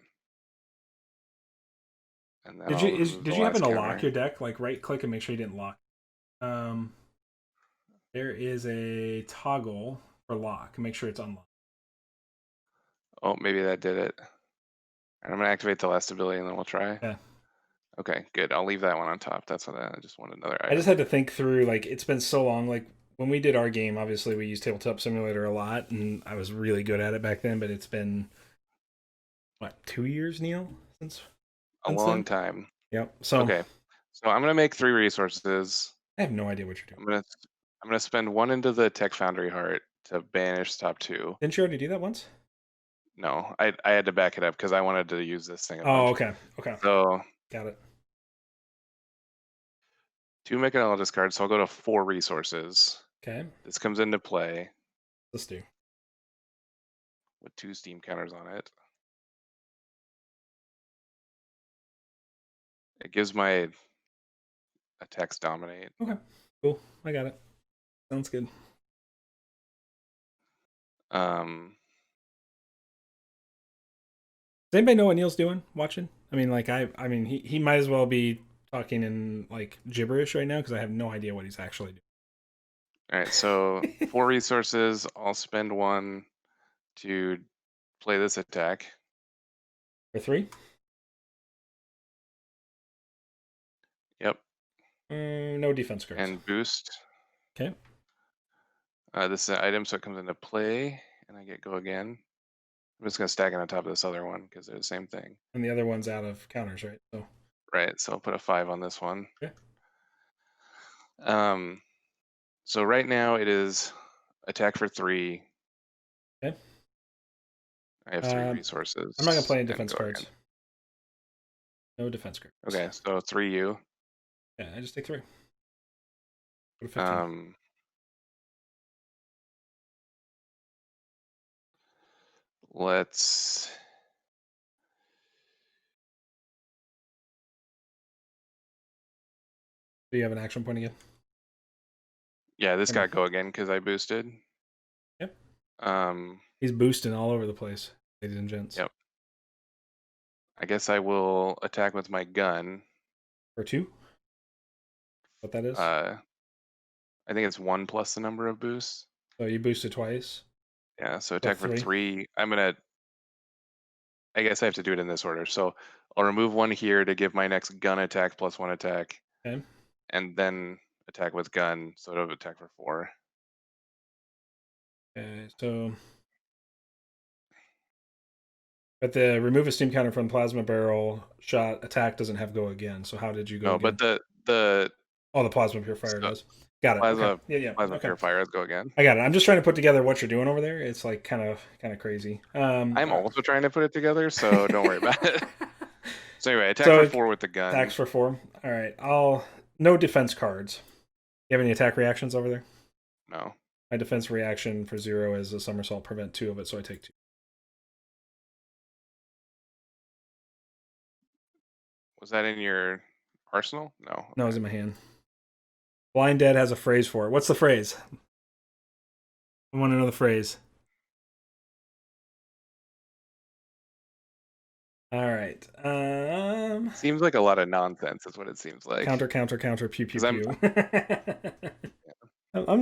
And then Did I'll you remove the did you happen last to lock counter. your deck? Like right click and make sure you didn't lock. There is a toggle for lock. Make sure it's unlocked. Oh, maybe that did it. I'm gonna activate the last ability and then we'll try. Yeah. Okay, good. I'll leave that one on top. That's what I just want another I just item. had to think through. Like it's been so long. Like when we did our game, obviously we used Tabletop Simulator a lot, and I was really good at it back then. But it's been what 2 years, Neil, A since long then. time. Yep. So Okay. So I'm gonna make 3 resources. I have no idea what you're doing. I'm gonna spend 1 into the Tech Foundry Heart to banish top 2. Didn't you already do that once? No, I had to back it up because I wanted to use this thing a Oh, bunch. okay. Okay. So Got it. 2 mechanical discards, so I'll go to 4 resources. Okay. This comes into play Let's do. with 2 steam counters on it. It gives my attacks dominate. Okay. Cool. I got it. Sounds good. Does anybody know what Neil's doing? Watching? I mean, like I mean, he might as well be talking in like gibberish right now because I have no idea what he's actually doing. All right, so 4 resources. I'll spend 1 to play this attack. For 3? Yep. No defense cards. And boost. Okay. This is an item, so it comes into play, and I get go again. I'm just gonna stack it on top of this other one because they're the same thing. And the other one's out of counters, right? So. Right, so I'll put a 5 on this one. Okay. So right now it is attack for 3. Okay. I have 3 resources. I'm not gonna play any defense cards. Again. No defense cards. Okay, so 3 U. Yeah, I just take 3. Go to 15. Let's. Do you have an action point again? Yeah, this got go again because I boosted. Yep. Um, He's boosting all over the place, ladies and gents. Yep. I guess I will attack with my gun. For 2? What that is? I think it's 1 plus the number of boosts. So you boosted twice? Yeah, so attack for 3. I guess I have to do it in this order. So I'll remove 1 here to give my next gun attack plus 1 attack. Okay. And then attack with gun, so it'll attack for 4. Okay, so. But the remove a steam counter from plasma barrel shot attack doesn't have go again. So how did you go? No, again? but the the plasma purifier does. Got it. Plasma, okay. Yeah. Plasma okay. purifier, let's go again. I got it. I'm just trying to put together what you're doing over there. It's like kind of crazy. I'm also trying to put it together, so don't worry about it. So anyway, attack for So 4 with the attacks gun. for 4. All right. No defense cards. You have any attack reactions over there? No. My defense reaction for 0 is a somersault, prevent 2 of it, so I take 2. Was that in your arsenal? No. No, Okay. it's in my hand. Blind Dead has a phrase for it. What's the phrase? I want to know the phrase. All right. Seems like a lot of nonsense. Is what it seems like. Counter, counter, counter, pew, pew, Because I'm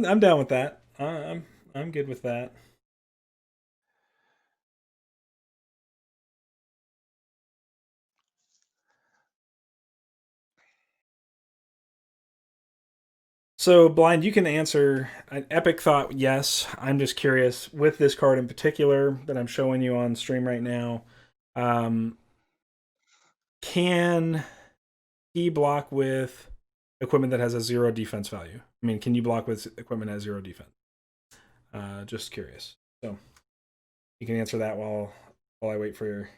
pew. I'm down with that. I'm good with that. So, Blind, you can answer an Epic thought, yes. I'm just curious with this card in particular that I'm showing you on stream right now. Um, can he block with equipment that has a 0 defense value? I mean, can you block with equipment that has 0 defense? Just curious. So, you can answer that while I wait for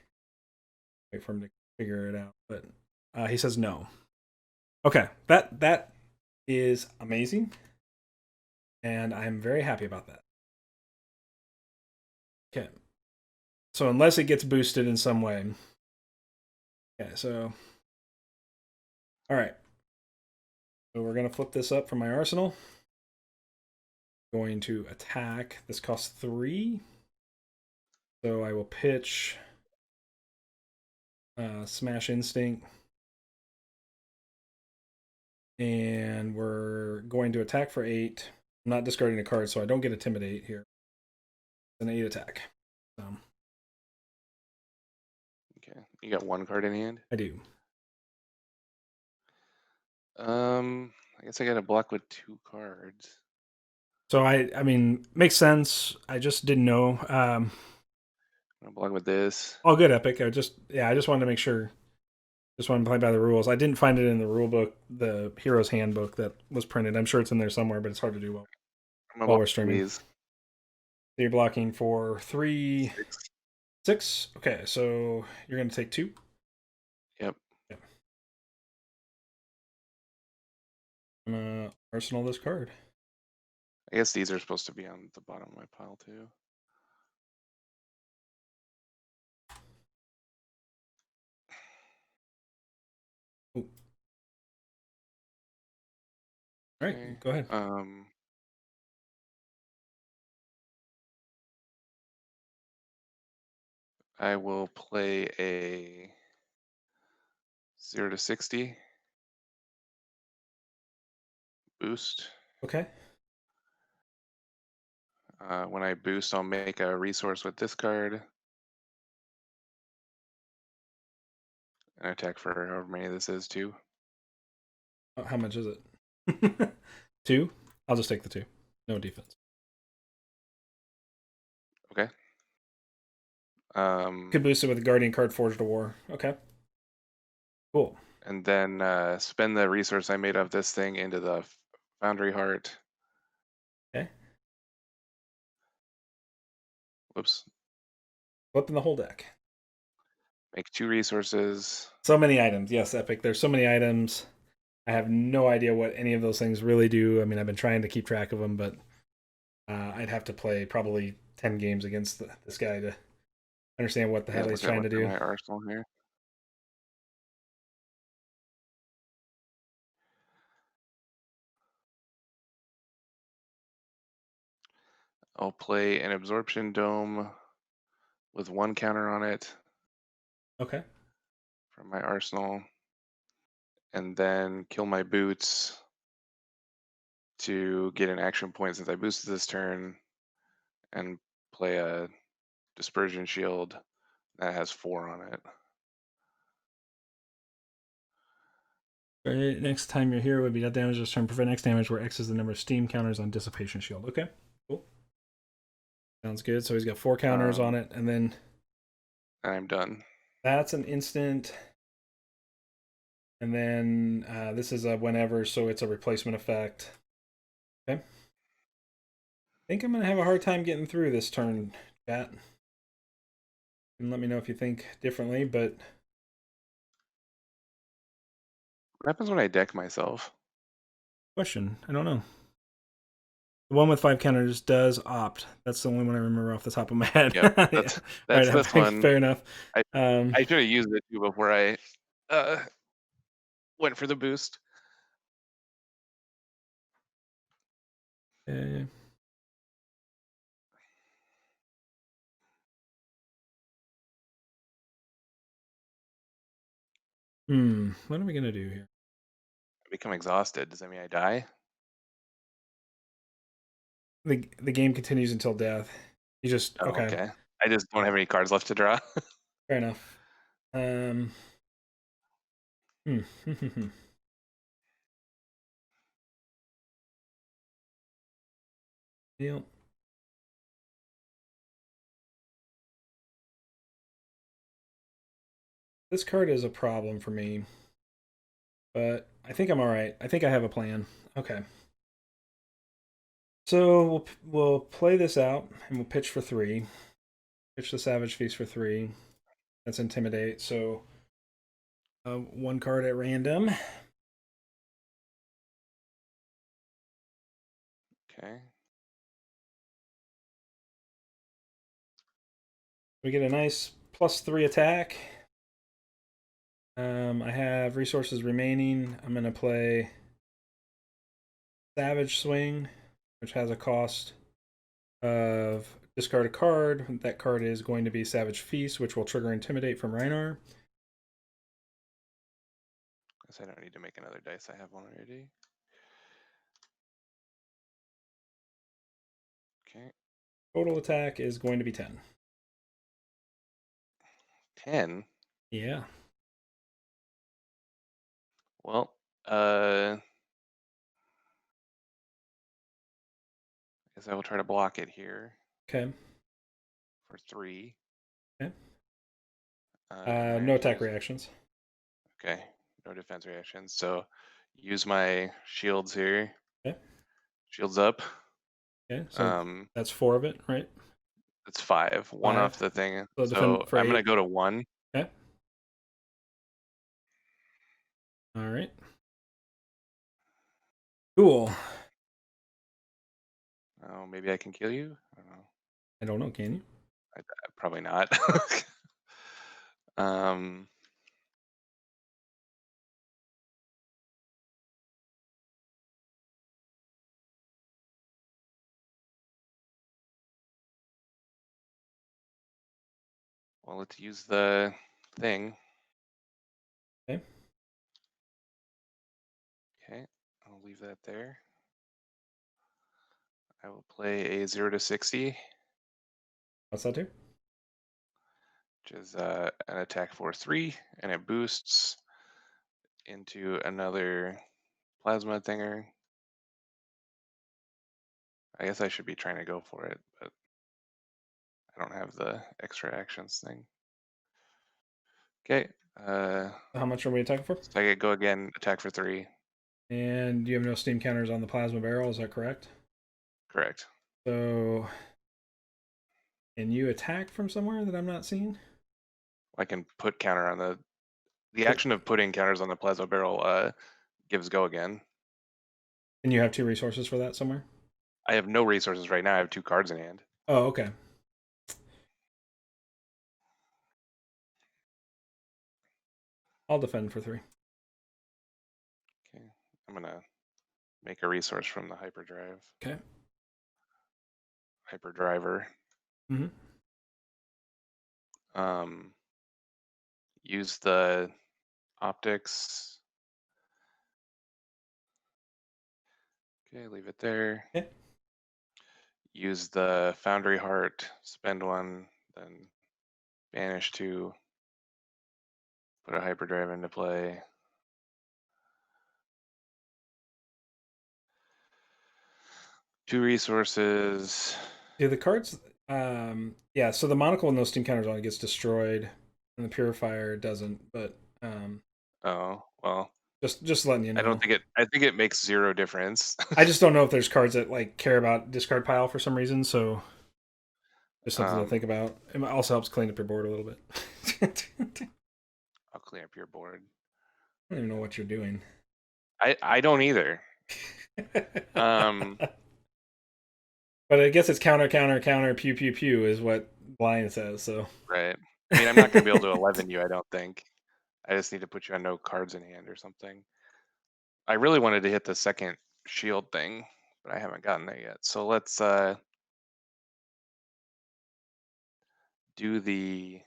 him to figure it out. But he says no. Okay, that is amazing, and I'm very happy about that. Okay, so unless it gets boosted in some way. Okay, so all right, so we're gonna flip this up from my arsenal. Going to attack. This costs 3, so I will pitch Smash Instinct. And we're going to attack for 8. I'm not discarding a card, so I don't get Intimidate here. It's an 8 attack. okay. You got 1 card in hand. I do. I guess I got to block with 2 cards. So I mean, makes sense. I just didn't know. I'll block with this. All good, Epic. I just wanted to make sure. Just wanted to play by the rules. I didn't find it in the rule book, the Hero's Handbook that was printed. I'm sure it's in there somewhere, but it's hard to do while we're streaming. These. So you're blocking for 3, 6. 6. Okay, so you're going to take 2. Yep. I'm gonna arsenal this card. I guess these are supposed to be on the bottom of my pile too. Ooh. All right, Okay. go ahead. I will play a 0 to 60 boost. Okay. When I boost, I'll make a resource with this card and attack for however many this is, 2. How much is it? 2. I'll just take the 2. No defense. Okay. Could boost it with a Guardian card, Forged to War. Okay. Cool. And then spend the resource I made of this thing into the Foundry Heart. Okay. Whoops. Flipping the whole deck. Make 2 resources. So many items. Yes, Epic. There's so many items. I have no idea what any of those things really do. I mean, I've been trying to keep track of them, but I'd have to play probably 10 games against this guy to understand what the hell he's trying to do. My arsenal here. I'll play an Absorption Dome with 1 counter on it. Okay. From my arsenal. And then kill my boots to get an action point since I boosted this turn, and play a Dispersion Shield that has 4 on it. Right, next time you're here would be that damage this turn. Prevent X damage where X is the number of steam counters on Dissipation Shield. Okay, cool. Sounds good. So he's got 4 counters on it, and then I'm done. That's an instant. And then this is a whenever, so it's a replacement effect. Okay. I think I'm going to have a hard time getting through this turn, chat. And let me know if you think differently, but What happens when I deck myself? Question. I don't know. The one with 5 counters does opt. That's the only one I remember off the top of my head. Yep, Yeah. All that's this right. one. Fair enough. I Um, I should have used it too before I uh, went for the boost. okay. What are we gonna do here? I become exhausted. Does that mean I die? The game continues until death. You just Oh, okay. okay. I just don't have any cards left to draw. Fair enough. Hmm. Deal. This card is a problem for me, but I think I'm all right. I think I have a plan. Okay. So we'll play this out and we'll pitch for 3. Pitch the Savage Feast for 3. That's Intimidate. So 1 card at random. Okay. We get a nice +3 attack. I have resources remaining. I'm going to play Savage Swing, which has a cost of discard a card. That card is going to be Savage Feast, which will trigger Intimidate from Rhinar. Guess I don't need to make another dice. I have one already. Okay. Total attack is going to be 10. 10. Yeah. Well, guess I will try to block it here Okay. for 3. Okay. And I No attack use reactions. okay, no defense reactions. So use my shields here. Okay. Shields up. Okay. So Um, that's 4 of it, right? it's 5. One 5. off the thing. So defend So for I'm gonna 8. go to 1. Okay. All right. Cool. Oh, maybe I can kill you. I don't know. I don't know. Can you? Probably not. um, well, let's use the thing. Okay. Okay, I'll leave that there. I will play a 0 to 60, What's that do? which is an attack for 3, and it boosts into another plasma thinger. I guess I should be trying to go for it, but I don't have the extra actions thing. Okay. How much are we attacking for? So I could go again, attack for 3. And you have no steam counters on the plasma barrel. Is that correct? Correct. So, can you attack from somewhere that I'm not seeing? I can put counter on the action of putting counters on the plasma barrel gives go again. And you have 2 resources for that somewhere? I have no resources right now. I have 2 cards in hand. Oh, okay. I'll defend for 3. Okay. I'm gonna make a resource from the hyperdrive. Okay. Hyperdriver. Mm-hmm. Use the optics. Okay, leave it there. Okay. Use the Foundry Heart, spend 1, then banish 2, put a hyperdrive into play. Two resources. Do the cards? Yeah. So the monocle and those steam counters only gets destroyed, and the purifier doesn't. But Oh well, just letting you I don't know. think it. I think it makes 0 difference. I just don't know if there's cards that like care about discard pile for some reason. So just something to think about. It also helps clean up your board a little bit. I'll clean up your board. I don't even know what you're doing. I don't either. Um, But I guess it's counter, counter, counter, pew, pew, pew is what blind says. So. right. I mean, I'm not going to be able to 11 you, I don't think. I just need to put you on no cards in hand or something. I really wanted to hit the second shield thing, but I haven't gotten there yet. So let's do the.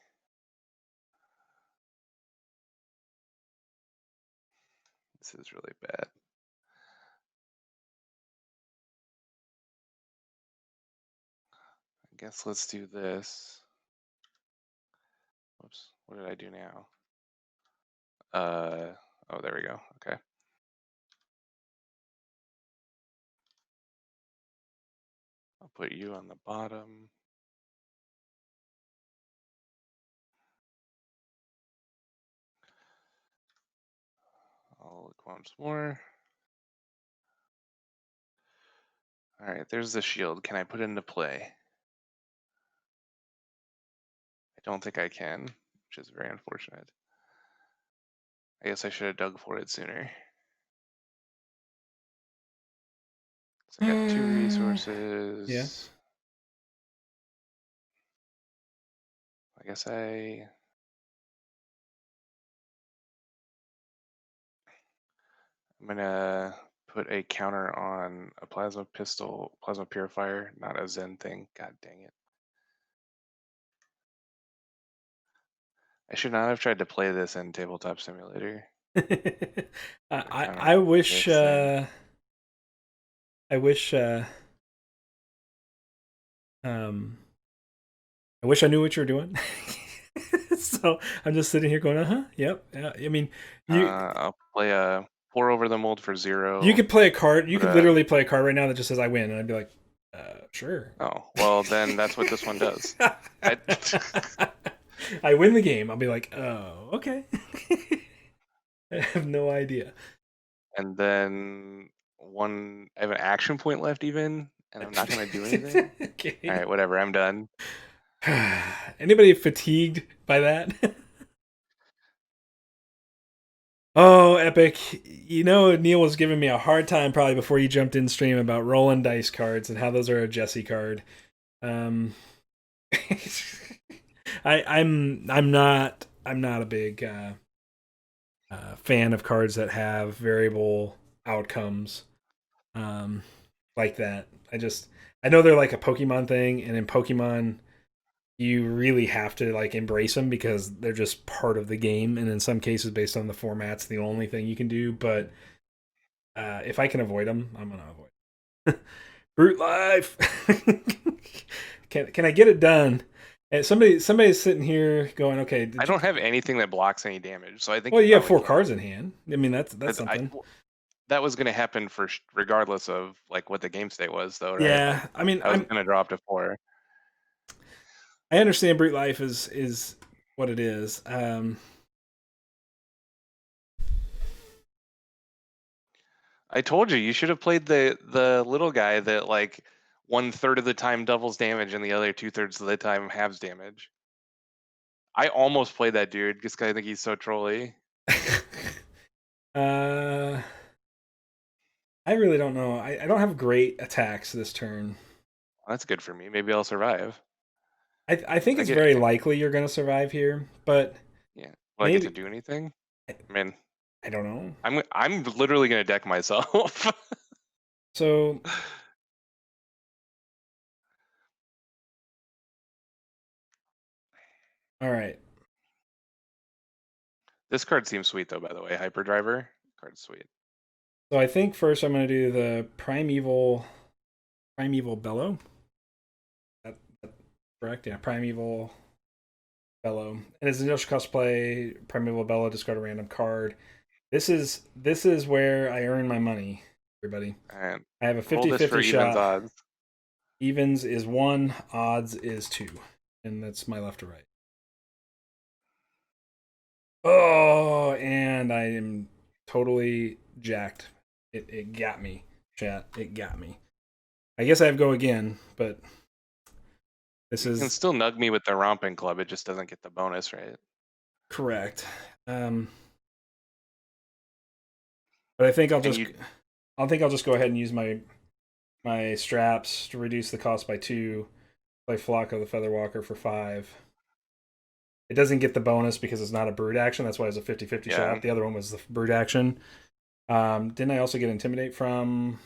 This is really bad. I guess let's do this. Whoops, what did I do now? Oh, there we go. Okay. I'll put you on the bottom. I'll look once more. All right, there's the shield. Can I put it into play? I don't think I can, which is very unfortunate. I guess I should have dug for it sooner. So I got 2 Yeah. resources. I guess I'm gonna put a counter on a plasma pistol, plasma purifier, not a Zen thing. God dang it. I should not have tried to play this in Tabletop Simulator. I wish This thing. I wish um I wish I knew what you were doing. So I'm just sitting here going, yep. Yeah. I mean, you I'll play a 4 over the mold for you 0. could play a card. You Put could a literally play a card right now that just says I win, and I'd be like, sure. oh well, then that's what this one does. I I win the game. I'll be like, oh, okay. I have no idea. and then I have an action point left even, and I'm not gonna do anything. All Okay. right, whatever. I'm done. Anybody fatigued by that? Oh, epic. You know, Neil was giving me a hard time probably before you jumped in stream about rolling dice cards and how those are a Jesse card. Um, I'm not a big fan of cards that have variable outcomes um, like that. I know they're like a Pokemon thing, and in Pokemon you really have to like embrace them because they're just part of the game, and in some cases based on the formats the only thing you can do. But if I can avoid them, I'm gonna avoid them. Brute life. Can I get it done? And somebody's sitting here going, okay, I did you? don't have anything that blocks any damage, so I think Well, you you have probably four can. cards in hand. I mean, that's something. That was gonna happen regardless of like what the game state was, though, right? Like Yeah, I mean, I was gonna drop to 4. I understand brute life is what it is. I told you should have played the little guy that like 1/3 of the time doubles damage and the other 2/3 of the time halves damage. I almost played that dude just because I think he's so trolly. uh, I really don't know. I don't have great attacks this turn. That's good for me. Maybe I'll survive. I think I it's get very likely you're going to survive here, but yeah. Will I get to maybe do anything? I mean, I don't know. I'm literally gonna deck myself. So all right. This card seems sweet though, by the way. Hyperdriver card's sweet. So I think first I'm going to do the Primeval Bellow. That correct? Yeah, Primeval Bellow. And as initial cost play, Primeval Bellow, discard a random card. This is where I earn my money, everybody. And I have a hold this for 50-50 evens shot. odds. Evens is 1, odds is 2. And that's my left to right. Oh, and I am totally jacked. It got me, chat. It got me. I guess I have to go again, but this You can is still nug me with the romping club. It just doesn't get the bonus, right? correct. Um, But I think And you, I'll just go ahead and use my straps to reduce the cost by 2. Play Flock of the Featherwalker for 5. It doesn't get the bonus because it's not a brood action. That's why it's a 50-50 yeah, shot. The other one was the brood action. Didn't I also get Intimidate from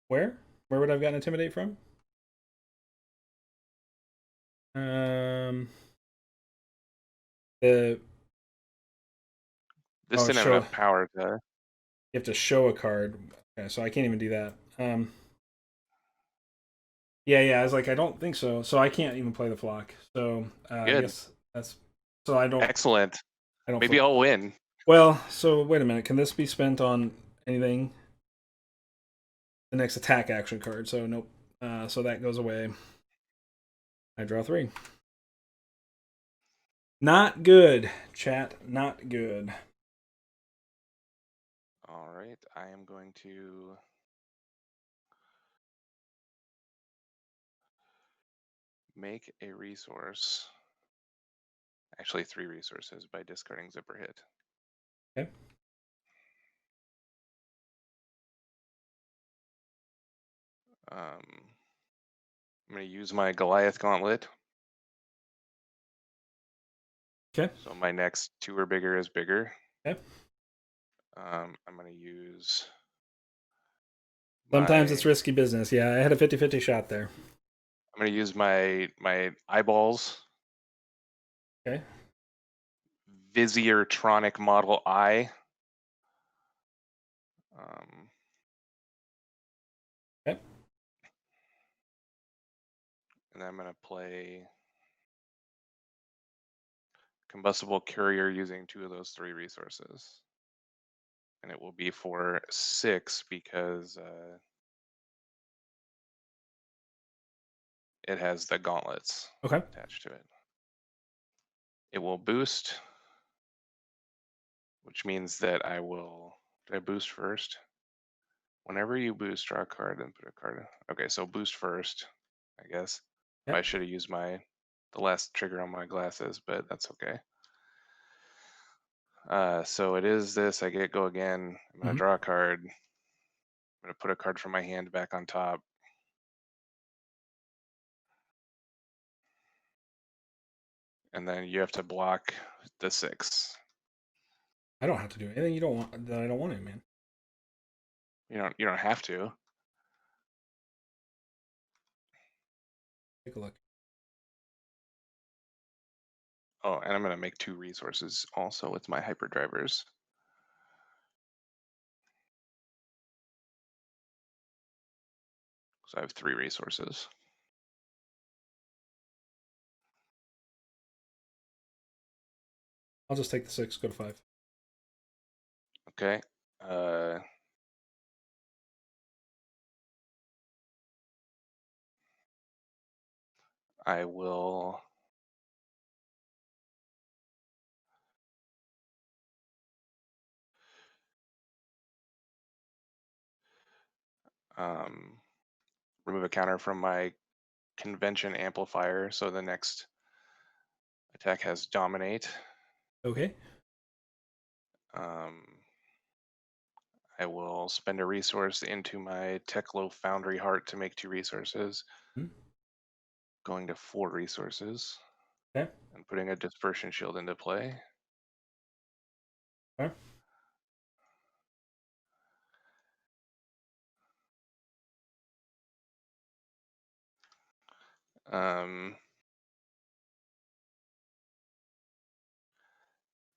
where? Where would I have gotten Intimidate from? Um, the this oh, didn't have show. enough power to. You have to show a card. Okay, so I can't even do that. Yeah. I was like, I don't think so. So I can't even play the flock. So I Good, guess that's. So I don't. excellent. I don't Maybe feel. I'll win. Well, so wait a minute. Can this be spent on anything? The next attack action card. So nope. So that goes away. I draw 3. Not good, chat. Not good. All right, I am going to make a resource. Actually, 3 resources by discarding Zipper Hit. Okay. I'm going to use my Goliath Gauntlet. Okay. So my next 2 or bigger is bigger. Okay. I'm going to use. Sometimes My, it's risky business. Yeah, I had a 50-50 shot there. I'm going to use my eyeballs. Okay. Visiertronic Model I. Okay. And I'm going to play Combustible Courier using 2 of those 3 resources. And it will be for 6 because it has the gauntlets Okay. attached to it. It will boost, which means that I will. Did I boost first? Whenever you boost, draw a card and put a card in. Okay, so boost first, I guess. Okay. I should have used the last trigger on my glasses, but that's okay. So it is this. I get go again. I'm gonna draw a card. I'm gonna put a card from my hand back on top. And then you have to block the 6. I don't have to do anything you don't want that I don't want to, man. You don't have to. Take a look. Oh, and I'm gonna make 2 resources also with my hyperdrivers. So I have 3 resources. I'll just take the 6, go to 5. Okay. I will. Remove a counter from my convention amplifier, so the next attack has dominate. Okay. I will spend a resource into my Teklo Foundry Heart to make 2 resources, going to 4 resources, Okay. and putting a dispersion shield into play. Okay.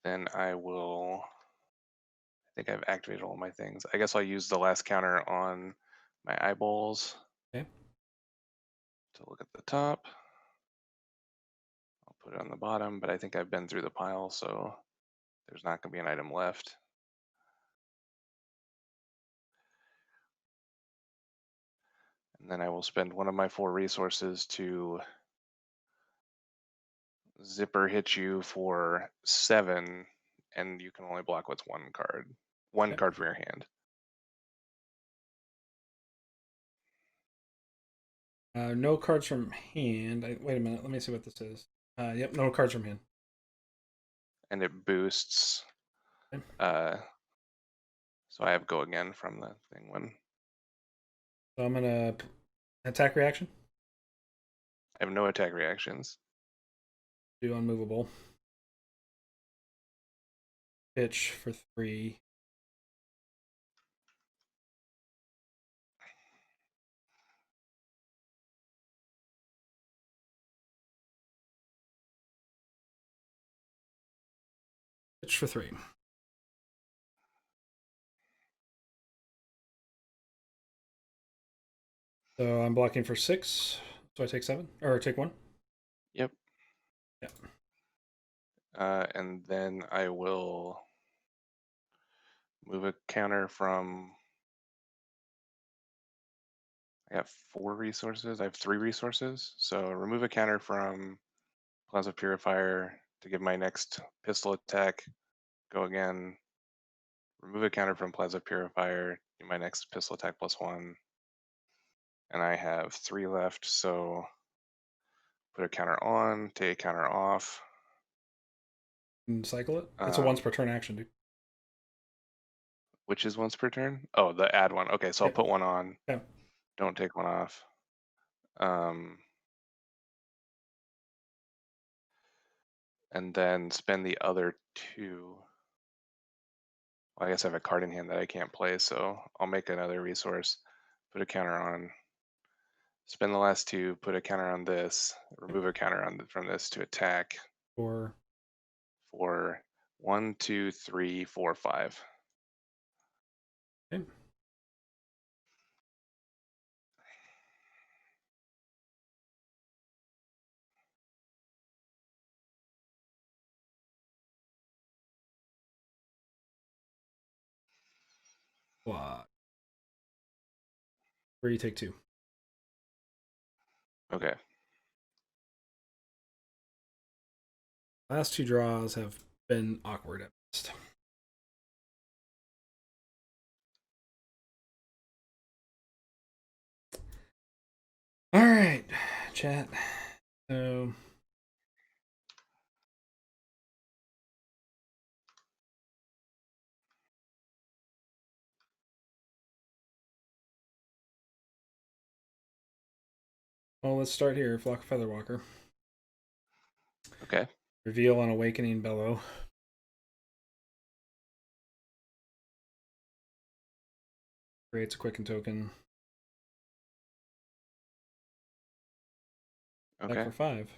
Then I will. I think I've activated all my things. I guess I'll use the last counter on my eyeballs. Okay. To look at the top. I'll put it on the bottom, but I think I've been through the pile, so there's not going to be an item left. And then I will spend one of my 4 resources to zipper hit you for 7, and you can only block with 1 card. 1 Okay. card from your hand. No cards from hand. Wait a minute. Let me see what this is. Yep, no cards from hand. And it boosts. Okay. So I have go again from the thing when So I'm gonna attack reaction. I have no attack reactions. Do unmovable. Pitch for 3. Pitch for 3. So I'm blocking for 6. So I take 7 or take 1. Yep. Yeah. And then I will move a counter from. I got 4 resources. I have 3 resources. So remove a counter from Plasma Purifier to give my next pistol attack. Go again. Remove a counter from Plasma Purifier. Do my next pistol attack +1. And I have 3 left. So put a counter on, take a counter off. And cycle it. It's a once per turn action, dude. Which is once per turn? Oh, the add one. Okay, so I'll put one on. Okay. Don't take one off. And then spend the other 2. Well, I guess I have a card in hand that I can't play, so I'll make another resource, put a counter on, spend the last 2, put a counter on this, remove a counter on from this to attack. For 1, 2, 3, 4, 5. Okay. Block. 3, take 2. Okay. Last 2 draws have been awkward at best. All right, chat. So well, let's start here. Flock of Featherwalker. Okay. Reveal on Awakening Bellow. Creates a quicken token. Okay. Deck for 5.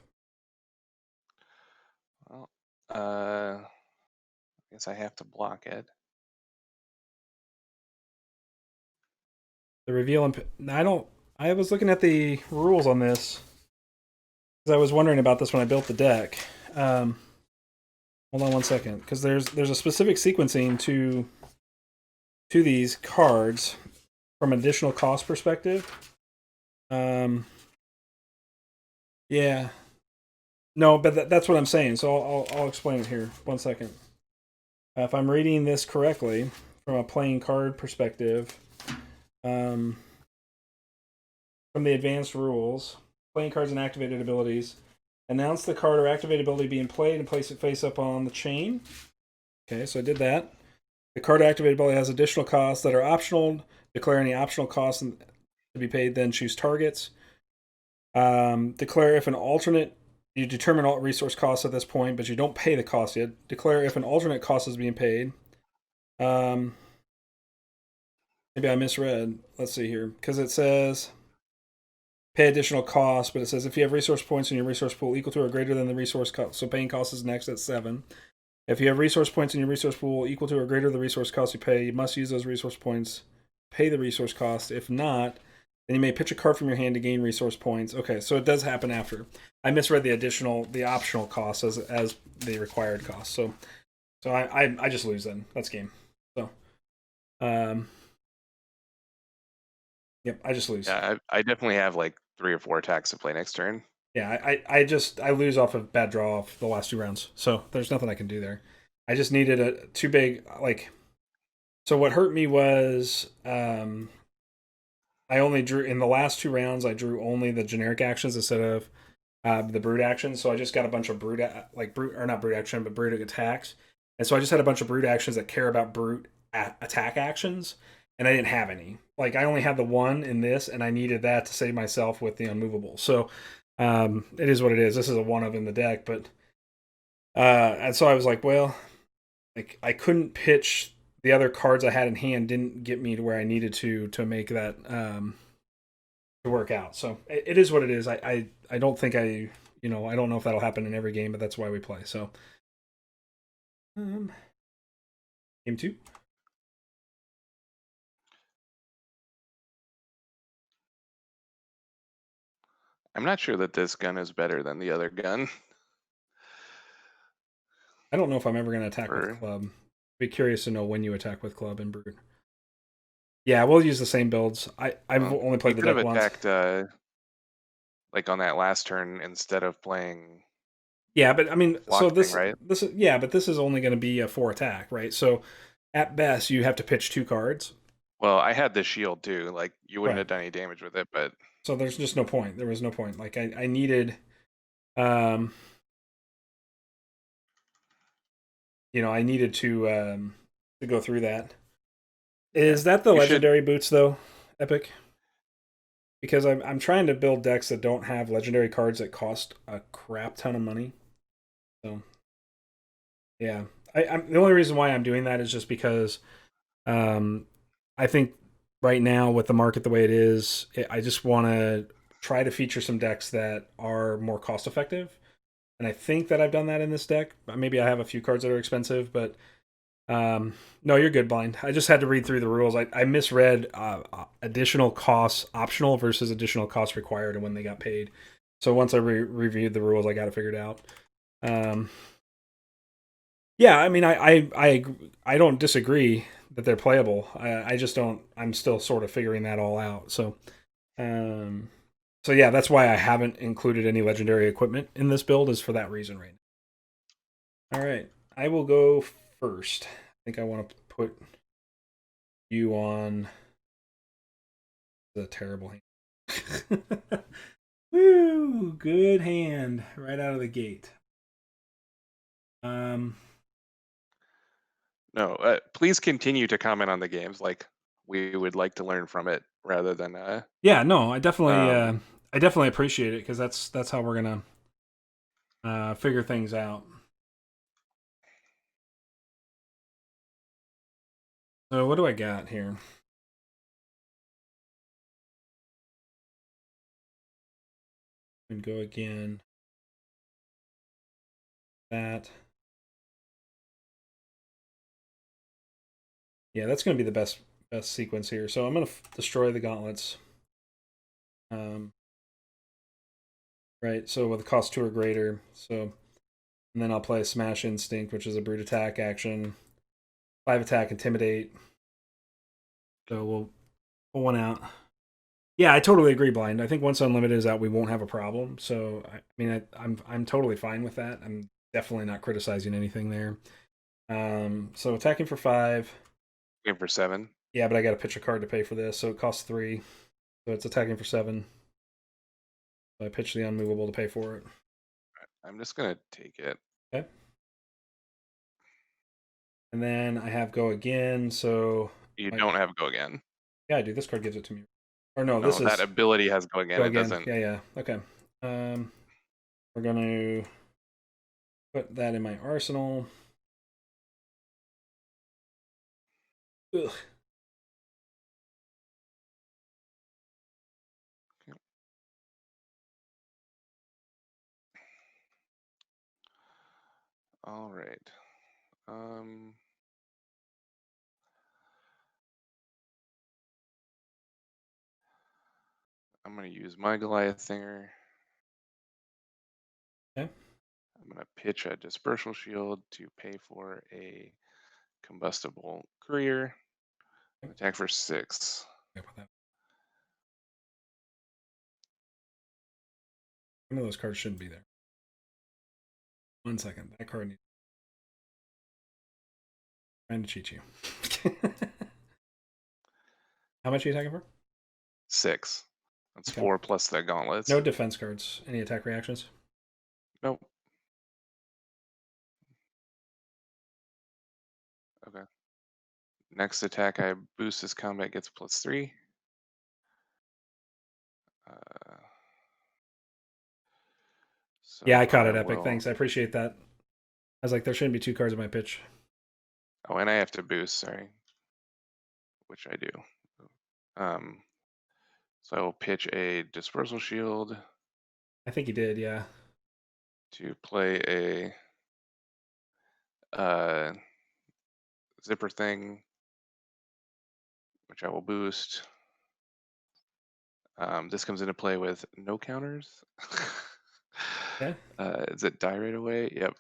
Well, I guess I have to block it. The reveal and I was looking at the rules on this because I was wondering about this when I built the deck. Hold on one second, because there's a specific sequencing to these cards from an additional cost perspective. Yeah. No, but that's what I'm saying. So I'll explain it here. 1 second. If I'm reading this correctly from a playing card perspective, from the advanced rules, playing cards and activated abilities, announce the card or activated ability being played and place it face up on the chain. Okay, so I did that. The card activated ability has additional costs that are optional. Declare any optional costs to be paid, then choose targets. Declare if an alternate, you determine all resource costs at this point, but you don't pay the cost yet. Declare if an alternate cost is being paid. Maybe I misread. Let's see here, because it says pay additional costs, but it says if you have resource points in your resource pool equal to or greater than the resource cost, so paying cost is next at 7. If you have resource points in your resource pool equal to or greater than the resource cost you pay, you must use those resource points, pay the resource cost. If not, then you may pitch a card from your hand to gain resource points. Okay, so it does happen after. I misread the optional cost as the required cost. So I just lose then. That's game. So, yep, I just lose. Yeah, I definitely have like 3 or 4 attacks to play next turn. Yeah, I lose off of bad draw off the last 2 rounds. So there's nothing I can do there. I just needed a too big like. So what hurt me was I only drew in the last 2 rounds. I drew only the generic actions instead of the brute actions. So I just got a bunch of brute action, but brute attacks. And so I just had a bunch of brute actions that care about brute attack actions, and I didn't have any. Like I only had the one in this, and I needed that to save myself with the unmovable. So it is what it is. This is a one of in the deck, but and so I was like, well, like I couldn't pitch the other cards I had in hand didn't get me to where I needed to make that to work out. So it is what it is. I don't think I don't know if that'll happen in every game, but that's why we play. So game two. I'm not sure that this gun is better than the other gun. I don't know if I'm ever going to attack with Or club. Be curious to know when you attack with club and brute. Yeah, we'll use the same builds. I've only you played the could have deck once. attacked like on that last turn instead of playing Yeah, but I mean, so flock thing, right? this is yeah, but this is only going to be a 4 attack, right? So at best, you have to pitch 2 cards. Well, I had the shield too. Like you wouldn't Right. have done any damage with it, but So there's just no point. There was no point. Like I needed, um, I needed to go through that. yeah, Is that the you should. legendary boots though, Epic? Because I'm trying to build decks that don't have legendary cards that cost a crap ton of money. So yeah, I'm the only reason why I'm doing that is just because I think right now with the market the way it is, I just want to try to feature some decks that are more cost effective. And I think that I've done that in this deck. Maybe I have a few cards that are expensive, but no, you're good, Blind. I just had to read through the rules. I misread additional costs optional versus additional costs required and when they got paid. So once I reviewed the rules, I got it figured out. Um, yeah, I mean, I don't disagree that they're playable. I just don't. I'm still sort of figuring that all out. Um, so yeah, that's why I haven't included any legendary equipment in this build. Is for that reason, right now. All right, I will go first. I think I want to put you on the terrible hand. Woo! Good hand right out of the gate. No, please continue to comment on the games. Like we would like to learn from it rather than Yeah, no, um I definitely appreciate it because that's how we're gonna figure things out. So what do I got here? And go again. That. Yeah, that's going to be the best sequence here. So I'm going to destroy the gauntlets. Right. So with a cost 2 or greater. So and then I'll play Smash Instinct, which is a brute attack action. 5 attack, intimidate. So we'll pull one out. Yeah, I totally agree, Blind. I think once unlimited is out, we won't have a problem. So I mean, I'm totally fine with that. I'm definitely not criticizing anything there. So attacking for 5. game for 7. Yeah, but I got to pitch a card to pay for this, so it costs 3. So it's attacking for 7. So I pitch the unmovable to pay for it. I'm just gonna take it. Okay. And then I have go again. So You don't have go again. yeah, I do. This card gives it to me. Or no, No, this that is ability has go again. go It again. doesn't. Yeah, yeah. Okay. We're gonna put that in my arsenal. Ugh. All right. Um, I'm gonna use my Goliath Thinger. Okay. I'm gonna pitch a dispersal shield to pay for a combustible courier. Attack for 6. One of those cards shouldn't be there. 1 second. That card needs trying to cheat you. How much are you attacking for? 6. That's Okay. 4 plus the gauntlets. No defense cards. Any attack reactions? Nope. Okay. Next attack, I boost this combat, gets +3. Yeah, I So caught I it, Epic. will. Thanks. I appreciate that. I was like, there shouldn't be 2 cards in my pitch. Oh, and I have to boost, sorry. Which I do. So I will pitch a Dispersal Shield I think he did, yeah. to play a Zipper thing, which I will boost. This comes into play with no counters. Yeah. Is it die right away? Yep.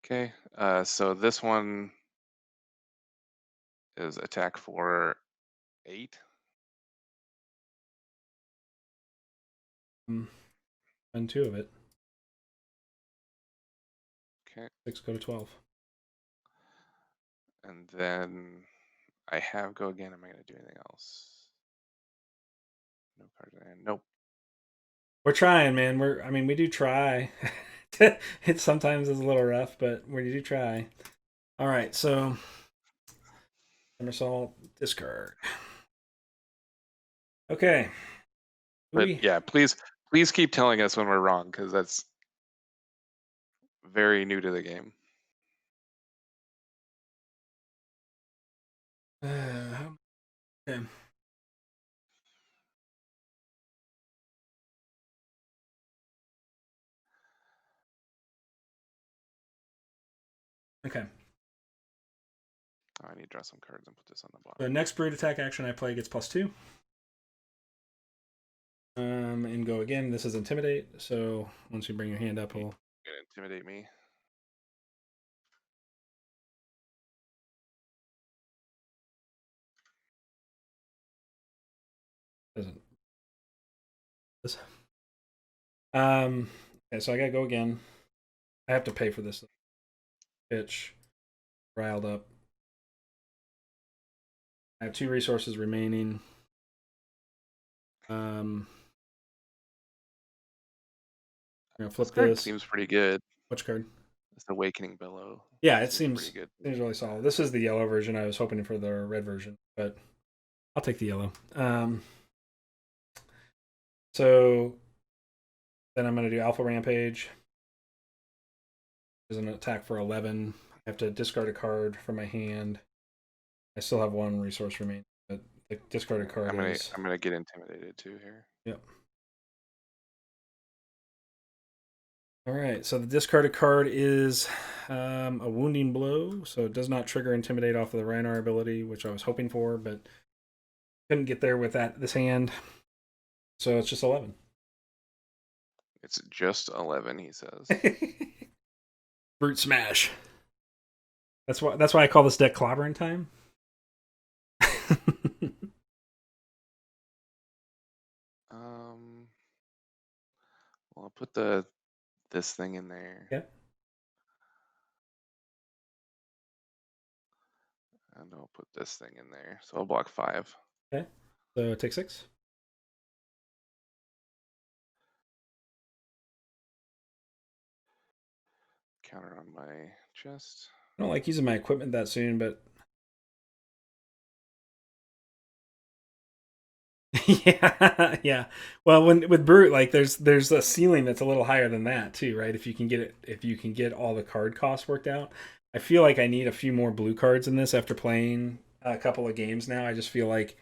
Okay. So this one is attack for 8. And 2 of it. Okay. 6 go to 12. And then I have go again. Am I going to do anything else? No cards in hand. Nope. We're trying, man. I mean, we do try. It sometimes is a little rough, but we do try. All right, so Emerald discard. Okay. But yeah, please keep telling us when we're wrong, because that's very new to the game. Okay. Okay. Oh, I need to draw some cards and put this on the bottom. The next brute attack action I play gets +2. And go again. This is intimidate. So once you bring your hand up, You're we'll gonna intimidate me. doesn't this. Okay, so I gotta go again. I have to pay for this pitch. Riled up. I have 2 resources remaining. I'm gonna This flip card this. seems pretty good. Which card? This Awakening Bellow. Yeah, it Seems pretty seems good. really solid. This is the yellow version. I was hoping for the red version, but I'll take the yellow. So then I'm gonna do Alpha Rampage. There's an attack for 11. I have to discard a card from my hand. I still have 1 resource remaining, but the discarded card is. I'm gonna get intimidated too here. Yep. All right, so the discarded card is a Wounding Blow, so it does not trigger Intimidate off of the Rhinar ability, which I was hoping for, but couldn't get there with this hand. So it's just 11. It's just 11, he says. Brute Smash. That's why I call this deck Clobber'in time. Well, I'll put this thing in there. Yeah. And I'll put this thing in there. So I'll block 5. Okay. So take 6. Counter on my chest. I don't like using my equipment that soon, but yeah. Well, with Brute, like there's a ceiling that's a little higher than that too, right? If you can get all the card costs worked out. I feel like I need a few more blue cards in this after playing a couple of games now. I just feel like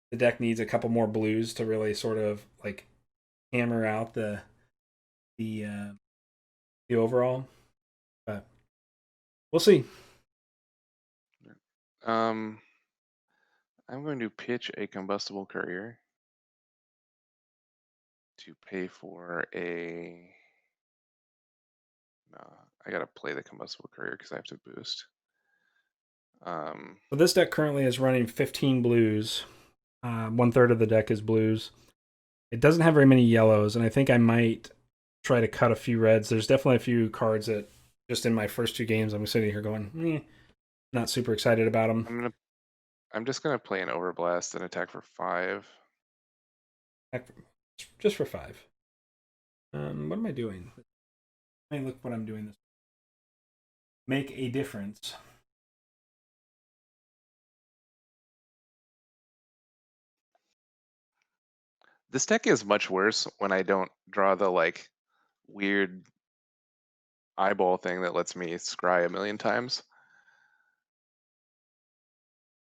the deck needs a couple more blues to really sort of like hammer out the overall. But we'll see. I'm going to pitch a Combustible Courier to pay for a. No, I gotta play the Combustible Courier because I have to boost. So this deck currently is running 15 blues. 1/3 of the deck is blues. It doesn't have very many yellows, and I think I might try to cut a few reds. There's definitely a few cards that just in my first 2 games I'm sitting here going, not super excited about them. I'm just gonna play an Overblast and attack for 5. Just for 5. What am I doing? Let me look what I'm doing this. make a difference. This deck is much worse when I don't draw the like weird eyeball thing that lets me scry a million times.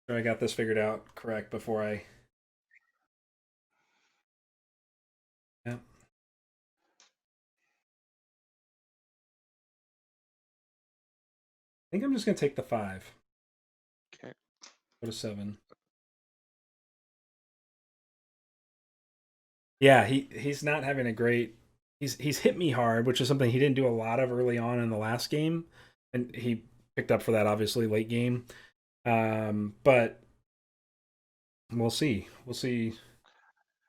I got this figured out correct before I. Yeah. I think I'm just gonna take the 5. Okay. Go to 7. Yeah, he's not having a great. He's hit me hard, which is something he didn't do a lot of early on in the last game, and he picked up for that obviously late game. But we'll see. We'll see.